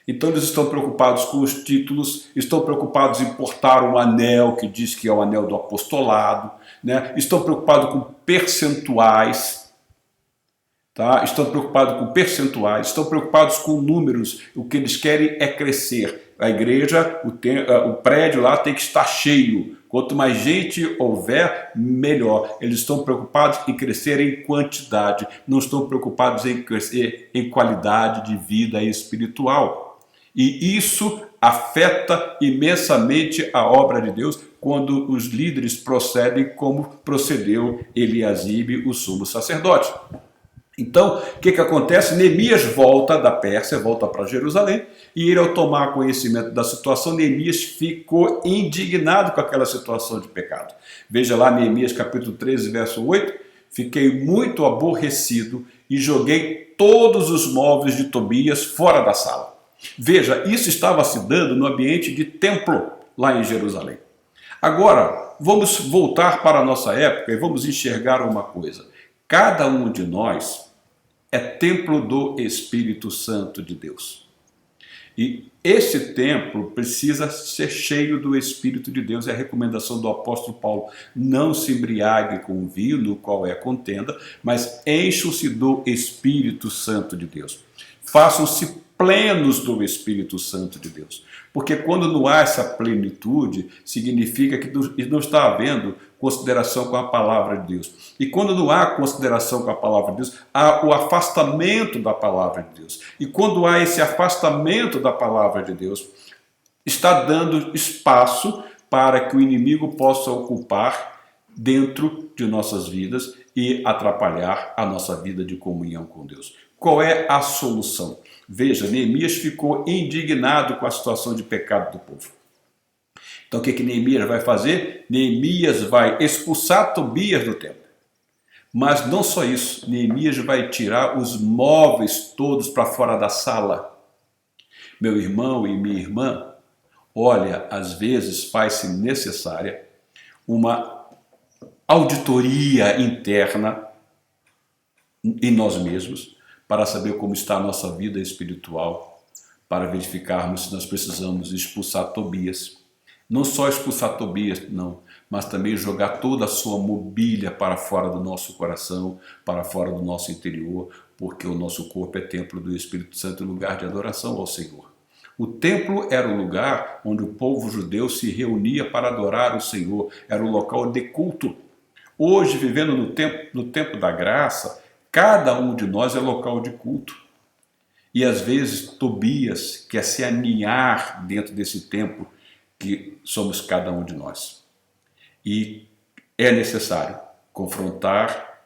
Então eles estão preocupados com os títulos, estão preocupados em portar um anel que diz que é o anel do apostolado, né? Estão preocupados com percentuais, tá? Estão preocupados com números. O que eles querem é crescer. A igreja, o prédio lá tem que estar cheio. Quanto mais gente houver, melhor. Eles estão preocupados em crescer em quantidade, não estão preocupados em crescer em qualidade de vida espiritual. E isso afeta imensamente a obra de Deus quando os líderes procedem como procedeu Eliasibe, o sumo sacerdote. Então, o que acontece? Neemias volta da Pérsia, volta para Jerusalém, e ele, ao tomar conhecimento da situação, Neemias ficou indignado com aquela situação de pecado. Veja lá Neemias capítulo 13, verso 8, fiquei muito aborrecido e joguei todos os móveis de Tobias fora da sala. Veja, isso estava se dando no ambiente de templo lá em Jerusalém. Agora, vamos voltar para a nossa época e vamos enxergar uma coisa. Cada um de nós é templo do Espírito Santo de Deus. E esse templo precisa ser cheio do Espírito de Deus. É a recomendação do apóstolo Paulo. Não se embriague com vinho, no qual é contenda, mas encham-se do Espírito Santo de Deus. Façam-se plenos do Espírito Santo de Deus. Porque quando não há essa plenitude, significa que não está havendo consideração com a palavra de Deus. E quando não há consideração com a palavra de Deus, há o afastamento da palavra de Deus. E quando há esse afastamento da palavra de Deus, está dando espaço para que o inimigo possa ocupar dentro de nossas vidas e atrapalhar a nossa vida de comunhão com Deus. Qual é a solução? Veja, Neemias ficou indignado com a situação de pecado do povo. Então o que Neemias vai fazer? Neemias vai expulsar Tobias do templo. Mas não só isso, Neemias vai tirar os móveis todos para fora da sala. Meu irmão e minha irmã, olha, às vezes faz-se necessária uma auditoria interna em nós mesmos, para saber como está a nossa vida espiritual, para verificarmos se nós precisamos expulsar Tobias. Não só expulsar Tobias, não, mas também jogar toda a sua mobília para fora do nosso coração, para fora do nosso interior, porque o nosso corpo é templo do Espírito Santo, lugar de adoração ao Senhor. O templo era o lugar onde o povo judeu se reunia para adorar o Senhor, era o local de culto. Hoje, vivendo no tempo da graça, cada um de nós é local de culto. E às vezes Tobias quer se aninhar dentro desse templo que somos cada um de nós. E é necessário confrontar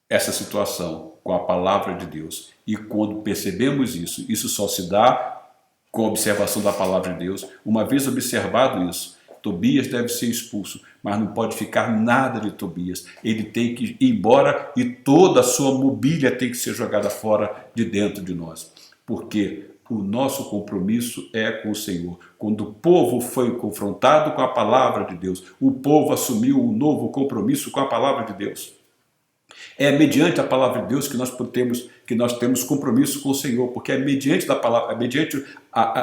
essa situação com a palavra de Deus. E quando percebemos isso, isso só se dá com a observação da palavra de Deus. Uma vez observado isso, Tobias deve ser expulso, mas não pode ficar nada de Tobias. Ele tem que ir embora e toda a sua mobília tem que ser jogada fora de dentro de nós. Porque o nosso compromisso é com o Senhor. Quando o povo foi confrontado com a palavra de Deus, o povo assumiu um novo compromisso com a palavra de Deus. É mediante a palavra de Deus que nós temos compromisso com o Senhor, porque é mediante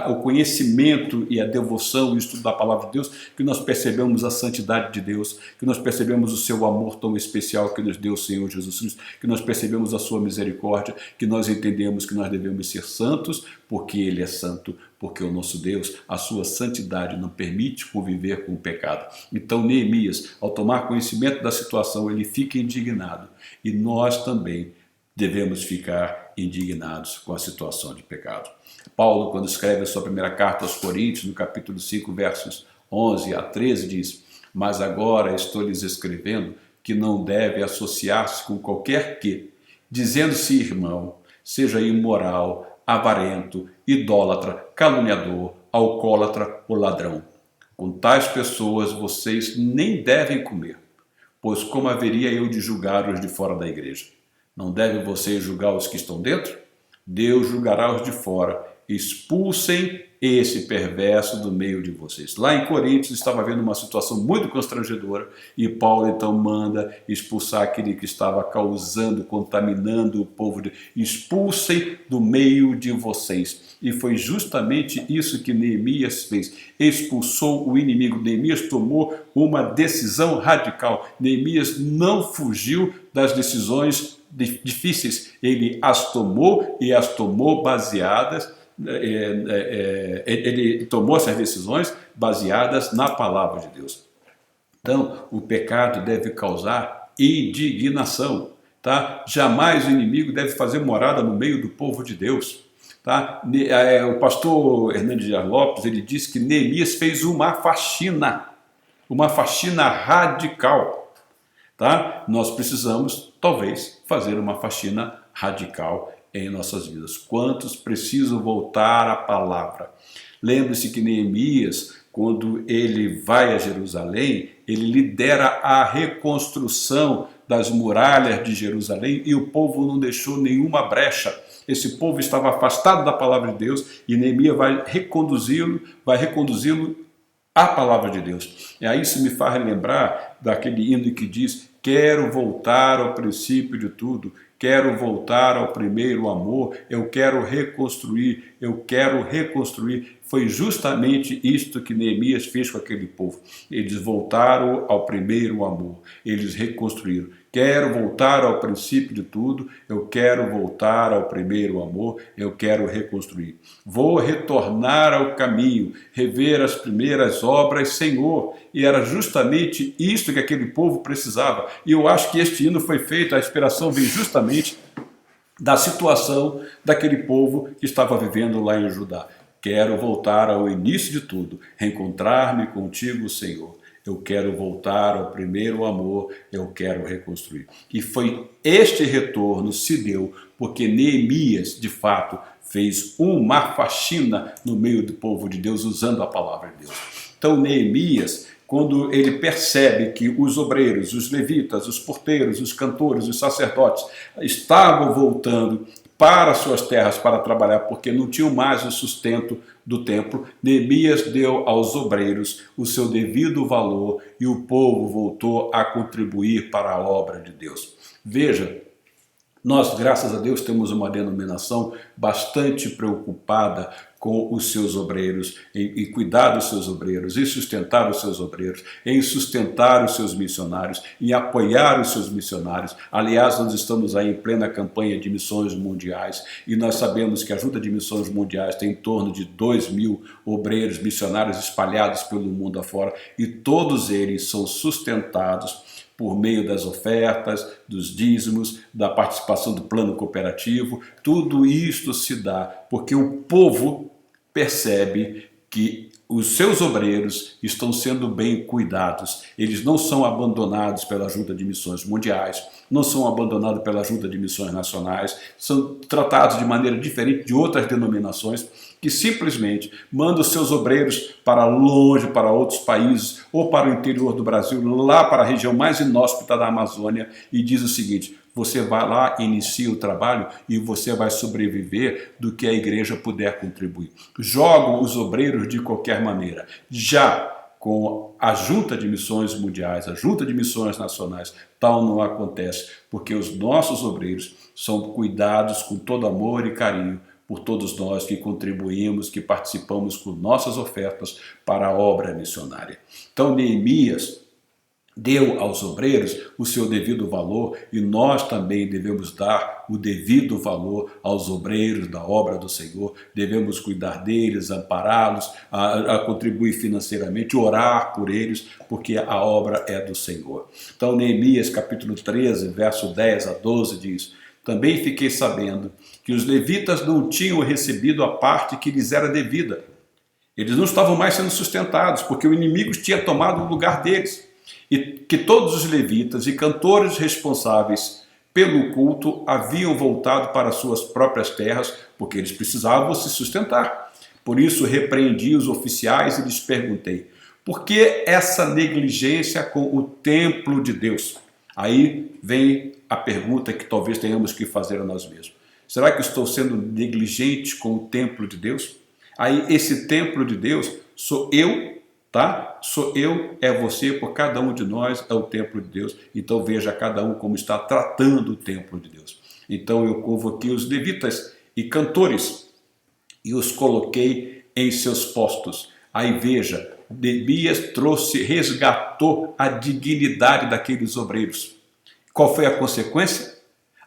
o conhecimento e a devoção e o estudo da palavra de Deus, que nós percebemos a santidade de Deus, que nós percebemos o seu amor tão especial que nos deu o Senhor Jesus Cristo, que nós percebemos a sua misericórdia, que nós entendemos que nós devemos ser santos, porque Ele é santo, porque o nosso Deus, a sua santidade não permite conviver com o pecado. Então Neemias, ao tomar conhecimento da situação, ele fica indignado, e nós também devemos ficar indignados com a situação de pecado. Paulo, quando escreve a sua primeira carta aos Coríntios, no capítulo 5, versos 11 a 13, diz: mas agora estou lhes escrevendo que não deve associar-se com qualquer que, dizendo-se irmão, seja imoral, avarento, idólatra, caluniador, alcoólatra ou ladrão. Com tais pessoas vocês nem devem comer, pois como haveria eu de julgar os de fora da igreja? Não devem vocês julgar os que estão dentro? Deus julgará os de fora. Expulsem esse perverso do meio de vocês. Lá em Coríntios estava havendo uma situação muito constrangedora e Paulo então manda expulsar aquele que estava causando, contaminando o povo. Expulsem do meio de vocês. E foi justamente isso que Neemias fez. Expulsou o inimigo. Neemias tomou uma decisão radical. Neemias não fugiu das decisões difíceis. Ele as tomou e as tomou baseadas ele tomou essas decisões baseadas na palavra de Deus. Então, o pecado deve causar indignação, tá? Jamais o inimigo deve fazer morada no meio do povo de Deus, tá? O pastor Hernandes Dias Lopes, ele disse que Neemias fez uma faxina radical, tá? Nós precisamos, talvez, fazer uma faxina radical em nossas vidas. Quantos precisam voltar à palavra? Lembre-se que Neemias, quando ele vai a Jerusalém, ele lidera a reconstrução das muralhas de Jerusalém e o povo não deixou nenhuma brecha. Esse povo estava afastado da palavra de Deus e Neemias vai reconduzi-lo à palavra de Deus. E aí isso me faz lembrar daquele hino que diz: quero voltar ao princípio de tudo, quero voltar ao primeiro amor, eu quero reconstruir. Foi justamente isto que Neemias fez com aquele povo. Eles voltaram ao primeiro amor, eles reconstruíram. Quero voltar ao princípio de tudo, eu quero voltar ao primeiro amor, eu quero reconstruir. Vou retornar ao caminho, rever as primeiras obras, Senhor. E era justamente isto que aquele povo precisava. E eu acho que este hino foi feito, a inspiração veio justamente da situação daquele povo que estava vivendo lá em Judá. Quero voltar ao início de tudo, reencontrar-me contigo, Senhor. Eu quero voltar ao primeiro amor, eu quero reconstruir. E foi este retorno se deu porque Neemias, de fato, fez uma faxina no meio do povo de Deus, usando a palavra de Deus. Então Neemias, quando ele percebe que os obreiros, os levitas, os porteiros, os cantores, os sacerdotes estavam voltando para suas terras para trabalhar, porque não tinham mais o sustento do templo, Neemias deu aos obreiros o seu devido valor e o povo voltou a contribuir para a obra de Deus. Veja, nós, graças a Deus, temos uma denominação bastante preocupada com os seus obreiros, em cuidar dos seus obreiros, em sustentar os seus obreiros, em sustentar os seus missionários, em apoiar os seus missionários. Aliás, nós estamos aí em plena campanha de missões mundiais e nós sabemos que a Ajuda de Missões Mundiais tem em torno de 2.000 obreiros missionários espalhados pelo mundo afora e todos eles são sustentados por meio das ofertas, dos dízimos, da participação do plano cooperativo. Tudo isto se dá porque o povo percebe que os seus obreiros estão sendo bem cuidados. Eles não são abandonados pela Ajuda de Missões Mundiais, não são abandonados pela Ajuda de Missões Nacionais, são tratados de maneira diferente de outras denominações que simplesmente mandam os seus obreiros para longe, para outros países ou para o interior do Brasil, lá para a região mais inóspita da Amazônia, e diz o seguinte: você vai lá, inicia o trabalho e você vai sobreviver do que a igreja puder contribuir. Jogam os obreiros de qualquer maneira. Já com a Junta de Missões Mundiais, a Junta de Missões Nacionais, tal não acontece, porque os nossos obreiros são cuidados com todo amor e carinho, por todos nós que contribuímos, que participamos com nossas ofertas para a obra missionária. Então, Neemias deu aos obreiros o seu devido valor e nós também devemos dar o devido valor aos obreiros da obra do Senhor. Devemos cuidar deles, ampará-los, a contribuir financeiramente, orar por eles, porque a obra é do Senhor. Então, Neemias capítulo 13, verso 10 a 12 diz: também fiquei sabendo que os levitas não tinham recebido a parte que lhes era devida. Eles não estavam mais sendo sustentados, porque o inimigo tinha tomado o lugar deles. E que todos os levitas e cantores responsáveis pelo culto haviam voltado para suas próprias terras, porque eles precisavam se sustentar. Por isso repreendi os oficiais e lhes perguntei: por que essa negligência com o templo de Deus? Aí vem a pergunta que talvez tenhamos que fazer a nós mesmos. Será que estou sendo negligente com o templo de Deus? Aí esse templo de Deus sou eu, tá? Sou eu, é você, por cada um de nós é o templo de Deus. Então veja cada um como está tratando o templo de Deus. Então eu convoquei os levitas e cantores e os coloquei em seus postos. Aí veja, Neemias resgatou a dignidade daqueles obreiros. Qual foi a consequência?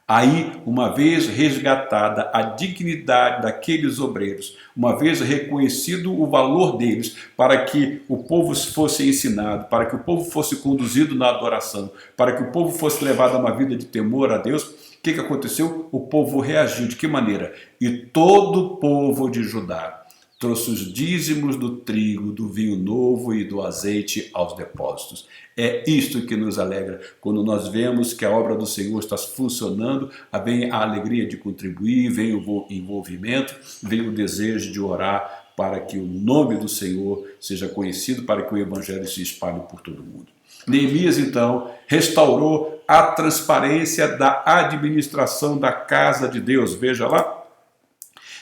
Aí, uma vez resgatada a dignidade daqueles obreiros, uma vez reconhecido o valor deles, para que o povo fosse ensinado, para que o povo fosse conduzido na adoração, para que o povo fosse levado a uma vida de temor a Deus, o que aconteceu? O povo reagiu. De que maneira? E todo o povo de Judá trouxe os dízimos do trigo, do vinho novo e do azeite aos depósitos. É isto que nos alegra. Quando nós vemos que a obra do Senhor está funcionando, vem a alegria de contribuir, vem o envolvimento, vem o desejo de orar para que o nome do Senhor seja conhecido, para que o Evangelho se espalhe por todo o mundo. Neemias, então, restaurou a transparência da administração da casa de Deus. Veja lá.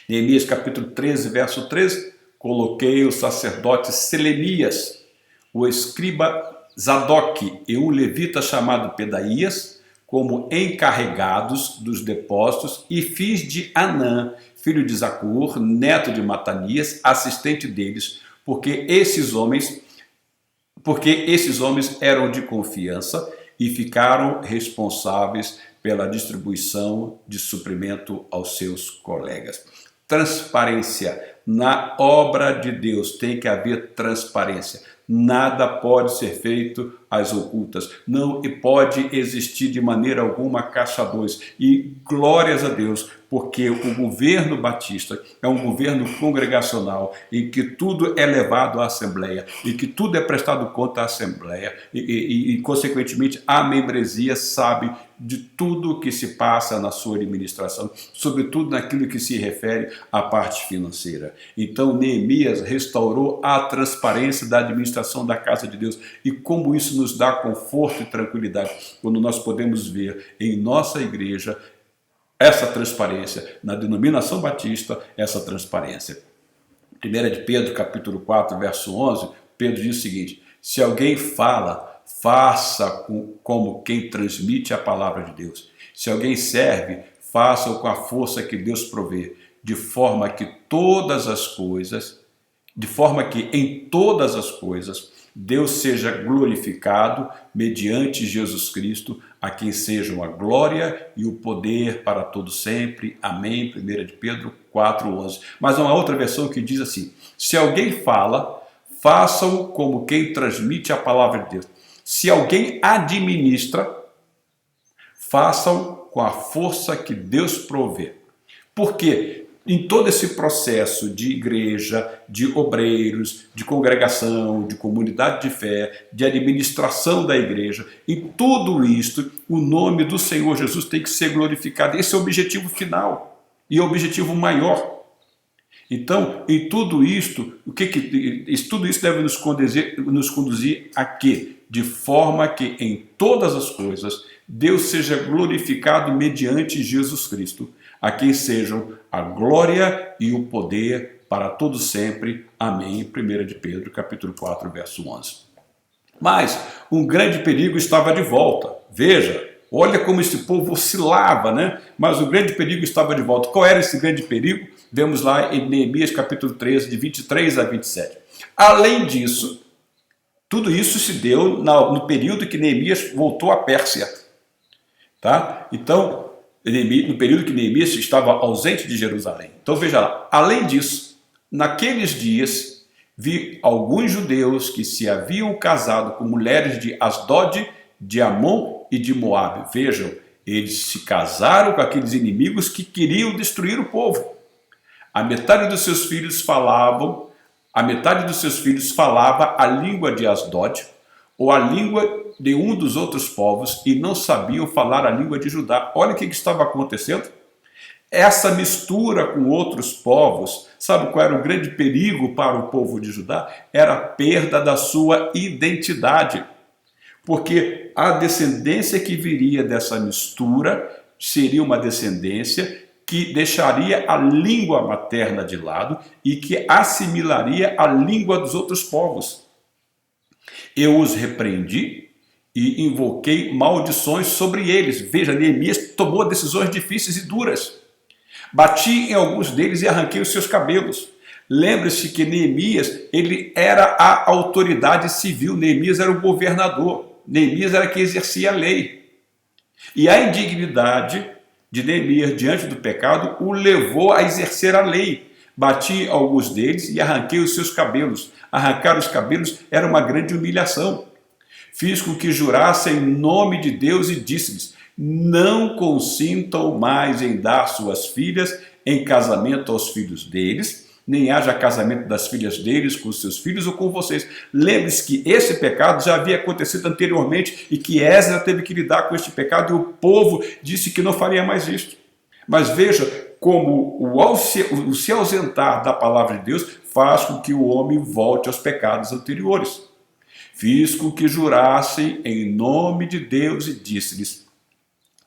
Neemias capítulo 13, verso 13, coloquei o sacerdote Selemias, o escriba Zadok e um levita chamado Pedaías como encarregados dos depósitos e fiz de Anã, filho de Zacur, neto de Matanias, assistente deles, porque esses homens eram de confiança e ficaram responsáveis pela distribuição de suprimento aos seus colegas. Transparência. Na obra de Deus tem que haver transparência. Nada pode ser feito às ocultas. Não pode existir de maneira alguma caixa dois. E glórias a Deus, porque o governo batista é um governo congregacional em que tudo é levado à Assembleia e que tudo é prestado conta à Assembleia e consequentemente, a membresia sabe de tudo que se passa na sua administração, sobretudo naquilo que se refere à parte financeira. Então, Neemias restaurou a transparência da administração da casa de Deus. E como isso nos dá conforto e tranquilidade, quando nós podemos ver em nossa igreja essa transparência, na denominação batista, essa transparência. 1 de Pedro, capítulo 4, verso 11, Pedro diz o seguinte: se alguém fala, faça como quem transmite a palavra de Deus. Se alguém serve, faça-o com a força que Deus provê, de forma que em todas as coisas Deus seja glorificado mediante Jesus Cristo, a quem sejam a glória e o poder para todo sempre. Amém. 1 de Pedro 4:11. Mas há uma outra versão que diz assim: se alguém fala, façam como quem transmite a palavra de Deus. Se alguém administra, façam com a força que Deus provê. Por quê? Em todo esse processo de igreja, de obreiros, de congregação, de comunidade de fé, de administração da igreja, em tudo isto, o nome do Senhor Jesus tem que ser glorificado. Esse é o objetivo final e o objetivo maior. Então, em tudo isto, tudo isso deve nos conduzir a quê? De forma que em todas as coisas Deus seja glorificado mediante Jesus Cristo, a quem sejam a glória e o poder para todo sempre. Amém. 1 de Pedro, capítulo 4, verso 11. Mas um grande perigo estava de volta. Veja, olha como esse povo oscilava, né? Mas o grande perigo estava de volta. Qual era esse grande perigo? Vemos lá em Neemias capítulo 13, de 23 a 27. Além disso, tudo isso se deu no período que Neemias voltou à Pérsia. Tá? Então, no período que Neemias estava ausente de Jerusalém. Então veja lá, além disso, naqueles dias, vi alguns judeus que se haviam casado com mulheres de Asdod, de Amon e de Moabe. Vejam, eles se casaram com aqueles inimigos que queriam destruir o povo. A metade dos seus filhos falava a língua de Asdod, ou a língua de um dos outros povos, e não sabiam falar a língua de Judá. Olha o que estava acontecendo. Essa mistura com outros povos, sabe qual era o grande perigo para o povo de Judá? Era a perda da sua identidade. Porque a descendência que viria dessa mistura seria uma descendência que deixaria a língua materna de lado e que assimilaria a língua dos outros povos. Eu os repreendi e invoquei maldições sobre eles. Veja, Neemias tomou decisões difíceis e duras. Bati em alguns deles e arranquei os seus cabelos. Lembre-se que Neemias, ele era a autoridade civil, Neemias era o governador, Neemias era quem exercia a lei. E a indignidade de Neemias diante do pecado o levou a exercer a lei. Bati alguns deles e arranquei os seus cabelos. Arrancar os cabelos era uma grande humilhação. Fiz com que jurassem em nome de Deus e disse-lhes: não consintam mais em dar suas filhas em casamento aos filhos deles, nem haja casamento das filhas deles com seus filhos ou com vocês. Lembre-se que esse pecado já havia acontecido anteriormente e que Esdras teve que lidar com este pecado e o povo disse que não faria mais isto. Mas veja como o se ausentar da palavra de Deus faz com que o homem volte aos pecados anteriores. Fiz com que jurassem em nome de Deus e disse-lhes: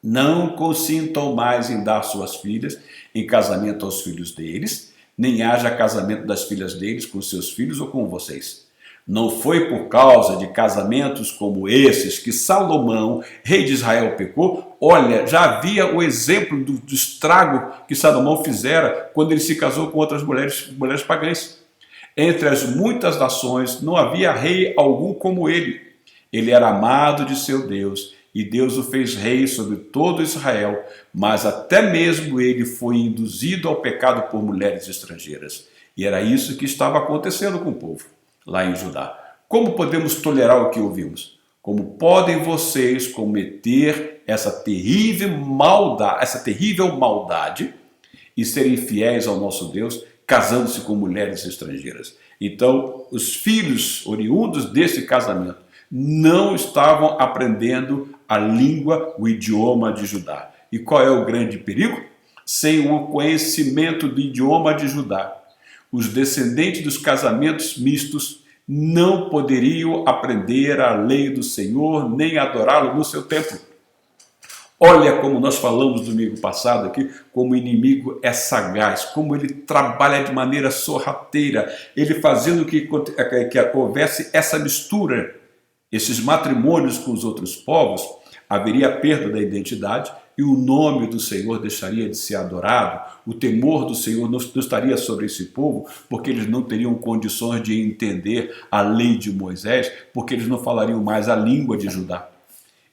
não consintam mais em dar suas filhas em casamento aos filhos deles, nem haja casamento das filhas deles com seus filhos ou com vocês. Não foi por causa de casamentos como esses que Salomão, rei de Israel, pecou. Olha, já havia o exemplo do estrago que Salomão fizera quando ele se casou com outras mulheres pagãs. Entre as muitas nações não havia rei algum como ele. Ele era amado de seu Deus e Deus o fez rei sobre todo Israel, mas até mesmo ele foi induzido ao pecado por mulheres estrangeiras. E era isso que estava acontecendo com o povo lá em Judá. Como podemos tolerar o que ouvimos? Como podem vocês cometer essa terrível maldade e serem fiéis ao nosso Deus, casando-se com mulheres estrangeiras? Então, os filhos oriundos desse casamento não estavam aprendendo a língua, o idioma de Judá. E qual é o grande perigo? Sem o conhecimento do idioma de Judá, os descendentes dos casamentos mistos não poderiam aprender a lei do Senhor, nem adorá-lo no seu templo. Olha como nós falamos domingo passado aqui, como o inimigo é sagaz, como ele trabalha de maneira sorrateira, ele fazendo que houvesse essa mistura, esses matrimônios com os outros povos, haveria perda da identidade e o nome do Senhor deixaria de ser adorado, o temor do Senhor não estaria sobre esse povo, porque eles não teriam condições de entender a lei de Moisés, porque eles não falariam mais a língua de Judá.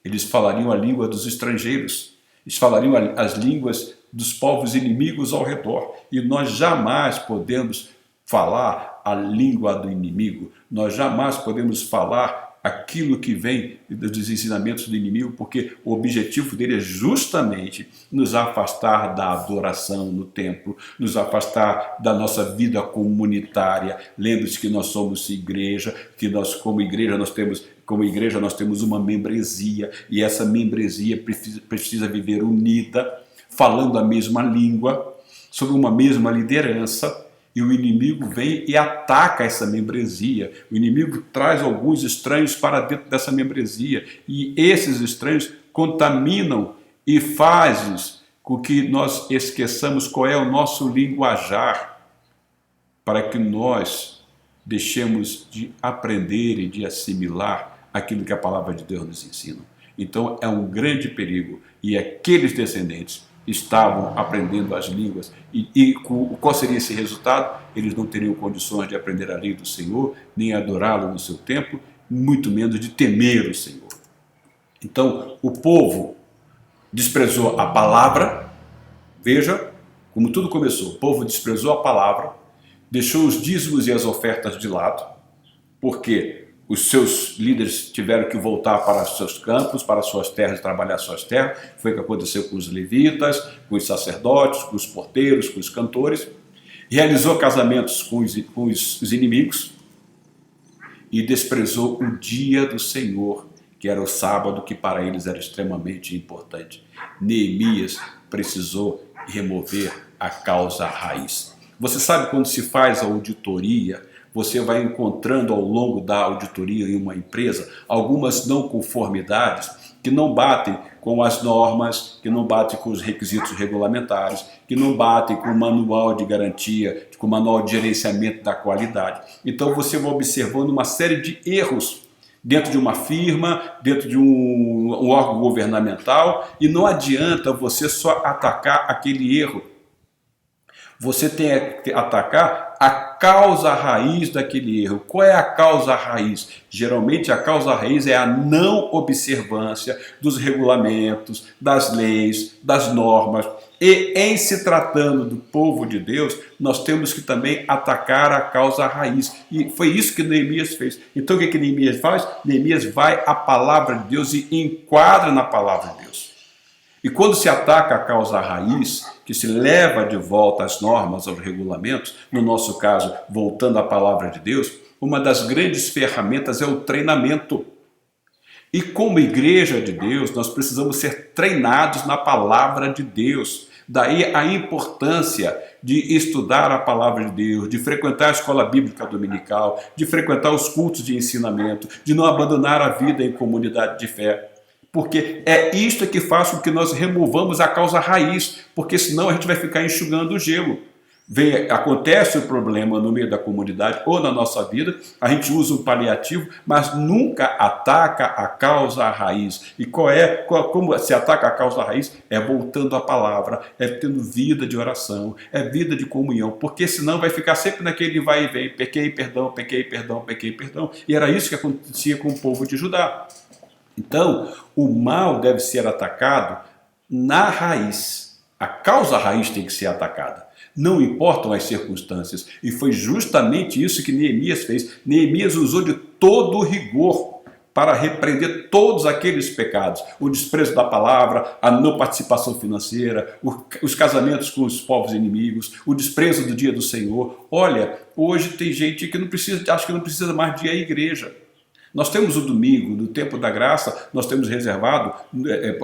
Eles falariam a língua dos estrangeiros, eles falariam as línguas dos povos inimigos ao redor. E nós jamais podemos falar a língua do inimigo, nós jamais podemos falar aquilo que vem dos ensinamentos do inimigo, porque o objetivo dele é justamente nos afastar da adoração no templo, nos afastar da nossa vida comunitária. Lembre-se que nós somos igreja, que nós como igreja nós temos uma membresia, e essa membresia precisa viver unida, falando a mesma língua, sob uma mesma liderança. E o inimigo vem e ataca essa membresia. O inimigo traz alguns estranhos para dentro dessa membresia. E esses estranhos contaminam e fazem com que nós esqueçamos qual é o nosso linguajar, para que nós deixemos de aprender e de assimilar aquilo que a palavra de Deus nos ensina. Então é um grande perigo. E aqueles descendentes estavam aprendendo as línguas e qual seria esse resultado? Eles não teriam condições de aprender a lei do Senhor, nem adorá-lo no seu templo, muito menos de temer o Senhor. Então, o povo desprezou a palavra. Veja como tudo começou. O povo desprezou a palavra, deixou os dízimos e as ofertas de lado, porque os seus líderes tiveram que voltar para os seus campos, para as suas terras, trabalhar suas terras. Foi o que aconteceu com os levitas, com os sacerdotes, com os porteiros, com os cantores. Realizou casamentos com os inimigos e desprezou o dia do Senhor, que era o sábado, que para eles era extremamente importante. Neemias precisou remover a causa raiz. Você sabe, quando se faz a auditoria, você vai encontrando ao longo da auditoria em uma empresa algumas não conformidades que não batem com as normas, que não batem com os requisitos regulamentares, que não batem com o manual de garantia, com o manual de gerenciamento da qualidade. Então você vai observando uma série de erros dentro de uma firma, dentro de um órgão governamental, e não adianta você só atacar aquele erro. Você tem que atacar a causa raiz daquele erro. Qual é a causa raiz? Geralmente a causa raiz é a não observância dos regulamentos, das leis, das normas. E em se tratando do povo de Deus, nós temos que também atacar a causa raiz. E foi isso que Neemias fez. Então o que Neemias faz? Neemias vai à palavra de Deus e enquadra na palavra de Deus. E quando se ataca a causa raiz, que se leva de volta às normas, aos regulamentos, no nosso caso, voltando à palavra de Deus, uma das grandes ferramentas é o treinamento. E como igreja de Deus, nós precisamos ser treinados na palavra de Deus. Daí a importância de estudar a palavra de Deus, de frequentar a escola bíblica dominical, de frequentar os cultos de ensinamento, de não abandonar a vida em comunidade de fé. Porque é isto que faz com que nós removamos a causa raiz, porque senão a gente vai ficar enxugando o gelo. Acontece o problema no meio da comunidade ou na nossa vida, a gente usa um paliativo, mas nunca ataca a causa raiz. E como se ataca a causa raiz? É voltando à palavra, é tendo vida de oração, é vida de comunhão, porque senão vai ficar sempre naquele vai e vem, pequei, perdão, pequei, perdão, pequei, perdão. E era isso que acontecia com o povo de Judá. Então, o mal deve ser atacado na raiz. A causa raiz tem que ser atacada. Não importam as circunstâncias. E foi justamente isso que Neemias fez. Neemias usou de todo o rigor para repreender todos aqueles pecados. O desprezo da palavra, a não participação financeira, os casamentos com os povos inimigos, o desprezo do dia do Senhor. Olha, hoje tem gente que acha que não precisa mais de ir à igreja. Nós temos o domingo, no tempo da graça, nós temos reservado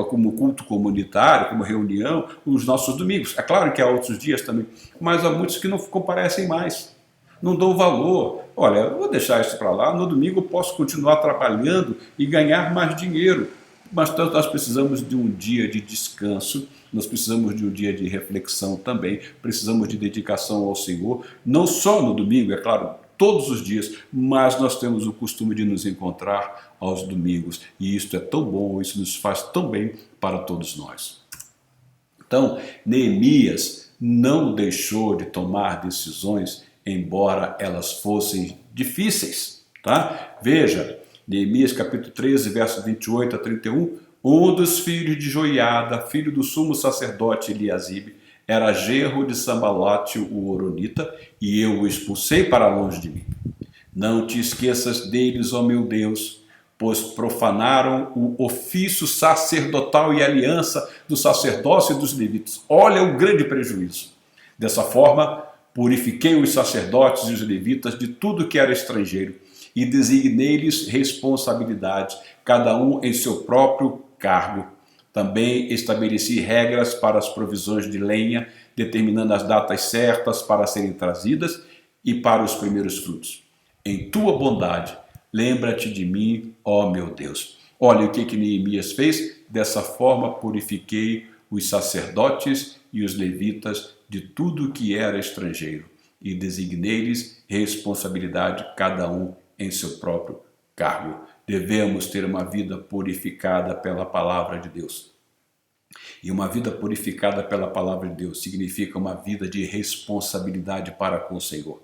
como culto comunitário, como reunião, os nossos domingos. É claro que há outros dias também, mas há muitos que não comparecem mais, não dão valor. Olha, eu vou deixar isso para lá, no domingo eu posso continuar trabalhando e ganhar mais dinheiro. Mas nós precisamos de um dia de descanso, nós precisamos de um dia de reflexão também, precisamos de dedicação ao Senhor, não só no domingo, é claro, todos os dias, mas nós temos o costume de nos encontrar aos domingos, e isto é tão bom, isso nos faz tão bem para todos nós. Então, Neemias não deixou de tomar decisões, embora elas fossem difíceis, tá? Veja, Neemias capítulo 13, verso 28 a 31, um dos filhos de Joiada, filho do sumo sacerdote Eliasibe, era genro de Sambalote, o Horonita, e eu o expulsei para longe de mim. Não te esqueças deles, ó meu Deus, pois profanaram o ofício sacerdotal e aliança do sacerdócio e dos levitas. Olha o grande prejuízo. Dessa forma, purifiquei os sacerdotes e os levitas de tudo que era estrangeiro e designei-lhes responsabilidades, cada um em seu próprio cargo. Também estabeleci regras para as provisões de lenha, determinando as datas certas para serem trazidas e para os primeiros frutos. Em tua bondade, lembra-te de mim, ó meu Deus. Olha o que Neemias fez. Dessa forma purifiquei os sacerdotes e os levitas de tudo que era estrangeiro e designei-lhes responsabilidade, cada um em seu próprio cargo. Devemos ter uma vida purificada pela palavra de Deus. E uma vida purificada pela palavra de Deus significa uma vida de responsabilidade para com o Senhor.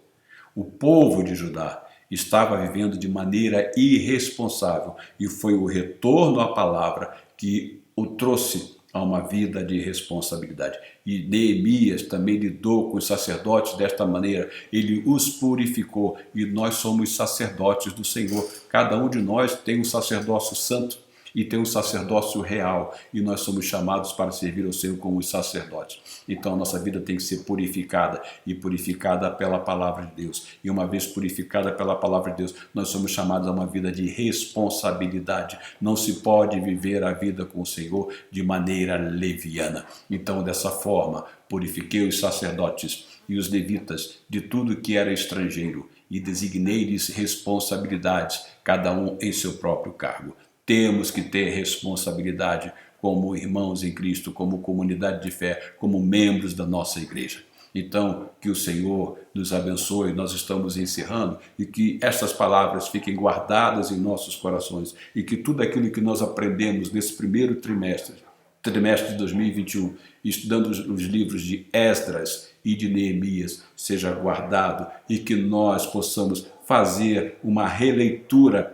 O povo de Judá estava vivendo de maneira irresponsável e foi o retorno à palavra que o trouxe a uma vida de responsabilidade. E Neemias também lidou com os sacerdotes desta maneira, ele os purificou e nós somos sacerdotes do Senhor. Cada um de nós tem um sacerdócio santo e tem um sacerdócio real, e nós somos chamados para servir ao Senhor como os sacerdotes. Então a nossa vida tem que ser purificada, e purificada pela palavra de Deus. E uma vez purificada pela palavra de Deus, nós somos chamados a uma vida de responsabilidade. Não se pode viver a vida com o Senhor de maneira leviana. Então, dessa forma, purifiquei os sacerdotes e os levitas de tudo que era estrangeiro, e designei-lhes responsabilidades, cada um em seu próprio cargo. Temos que ter responsabilidade como irmãos em Cristo, como comunidade de fé, como membros da nossa igreja. Então, que o Senhor nos abençoe, nós estamos encerrando, e que estas palavras fiquem guardadas em nossos corações, e que tudo aquilo que nós aprendemos nesse primeiro trimestre de 2021, estudando os livros de Esdras e de Neemias, seja guardado, e que nós possamos fazer uma releitura,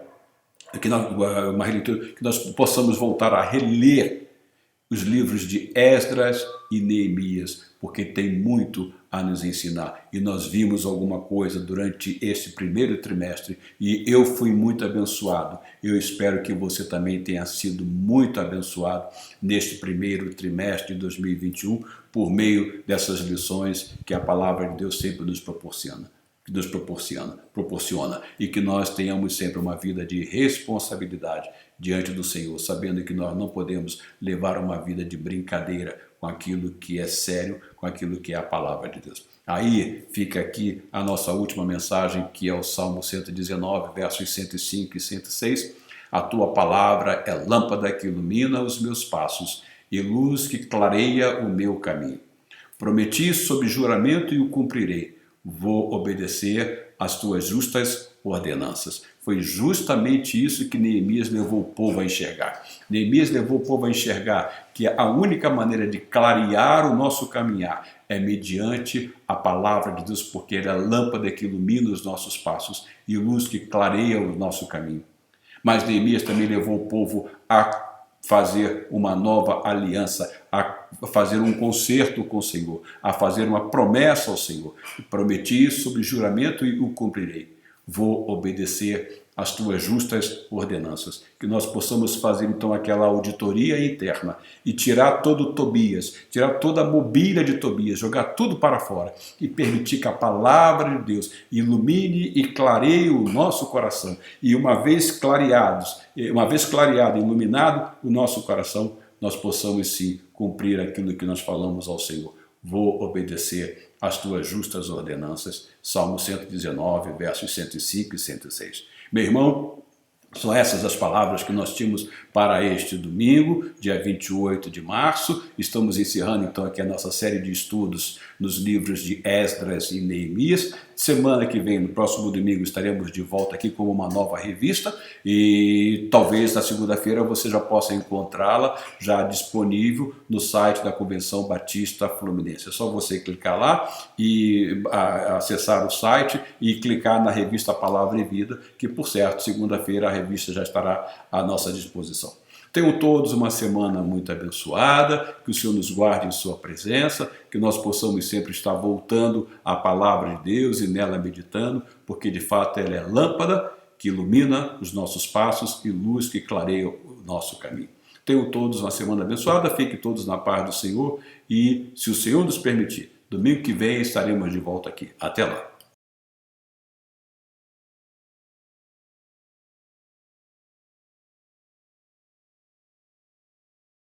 que nós possamos voltar a reler os livros de Esdras e Neemias, porque tem muito a nos ensinar. E nós vimos alguma coisa durante esse primeiro trimestre, e eu fui muito abençoado. Eu espero que você também tenha sido muito abençoado neste primeiro trimestre de 2021, por meio dessas lições que a palavra de Deus sempre nos proporciona. E que nós tenhamos sempre uma vida de responsabilidade diante do Senhor, sabendo que nós não podemos levar uma vida de brincadeira com aquilo que é sério, com aquilo que é a palavra de Deus. Aí fica aqui a nossa última mensagem, que é o Salmo 119, versos 105 e 106. A tua palavra é lâmpada que ilumina os meus passos e luz que clareia o meu caminho. Prometi sob juramento e o cumprirei. Vou obedecer às tuas justas ordenanças. Foi justamente isso que Neemias levou o povo a enxergar. Neemias levou o povo a enxergar que a única maneira de clarear o nosso caminhar é mediante a palavra de Deus, porque ela é a lâmpada que ilumina os nossos passos e luz que clareia o nosso caminho. Mas Neemias também levou o povo a fazer uma nova aliança, a fazer um concerto com o Senhor, a fazer uma promessa ao Senhor. Prometi sob juramento e o cumprirei. Vou obedecer às tuas justas ordenanças. Que nós possamos fazer então aquela auditoria interna e tirar todo o Tobias, tirar toda a mobília de Tobias, jogar tudo para fora e permitir que a palavra de Deus ilumine e clareie o nosso coração. E uma vez clareado e iluminado o nosso coração, nós possamos sim cumprir aquilo que nós falamos ao Senhor. Vou obedecer às tuas justas ordenanças. Salmo 119, versos 105 e 106. Meu irmão, são essas as palavras que nós tínhamos para este domingo, dia 28 de março. Estamos encerrando então aqui a nossa série de estudos nos livros de Esdras e Neemias. Semana que vem, no próximo domingo, estaremos de volta aqui com uma nova revista, e talvez na segunda-feira você já possa encontrá-la já disponível no site da Convenção Batista Fluminense. É só você clicar lá e acessar o site e clicar na revista Palavra e Vida, que por certo, segunda-feira a revista já estará à nossa disposição. Tenham todos uma semana muito abençoada, que o Senhor nos guarde em sua presença, que nós possamos sempre estar voltando à palavra de Deus e nela meditando, porque de fato ela é lâmpada que ilumina os nossos passos e luz que clareia o nosso caminho. Tenham todos uma semana abençoada, fiquem todos na paz do Senhor, e se o Senhor nos permitir, domingo que vem estaremos de volta aqui. Até lá!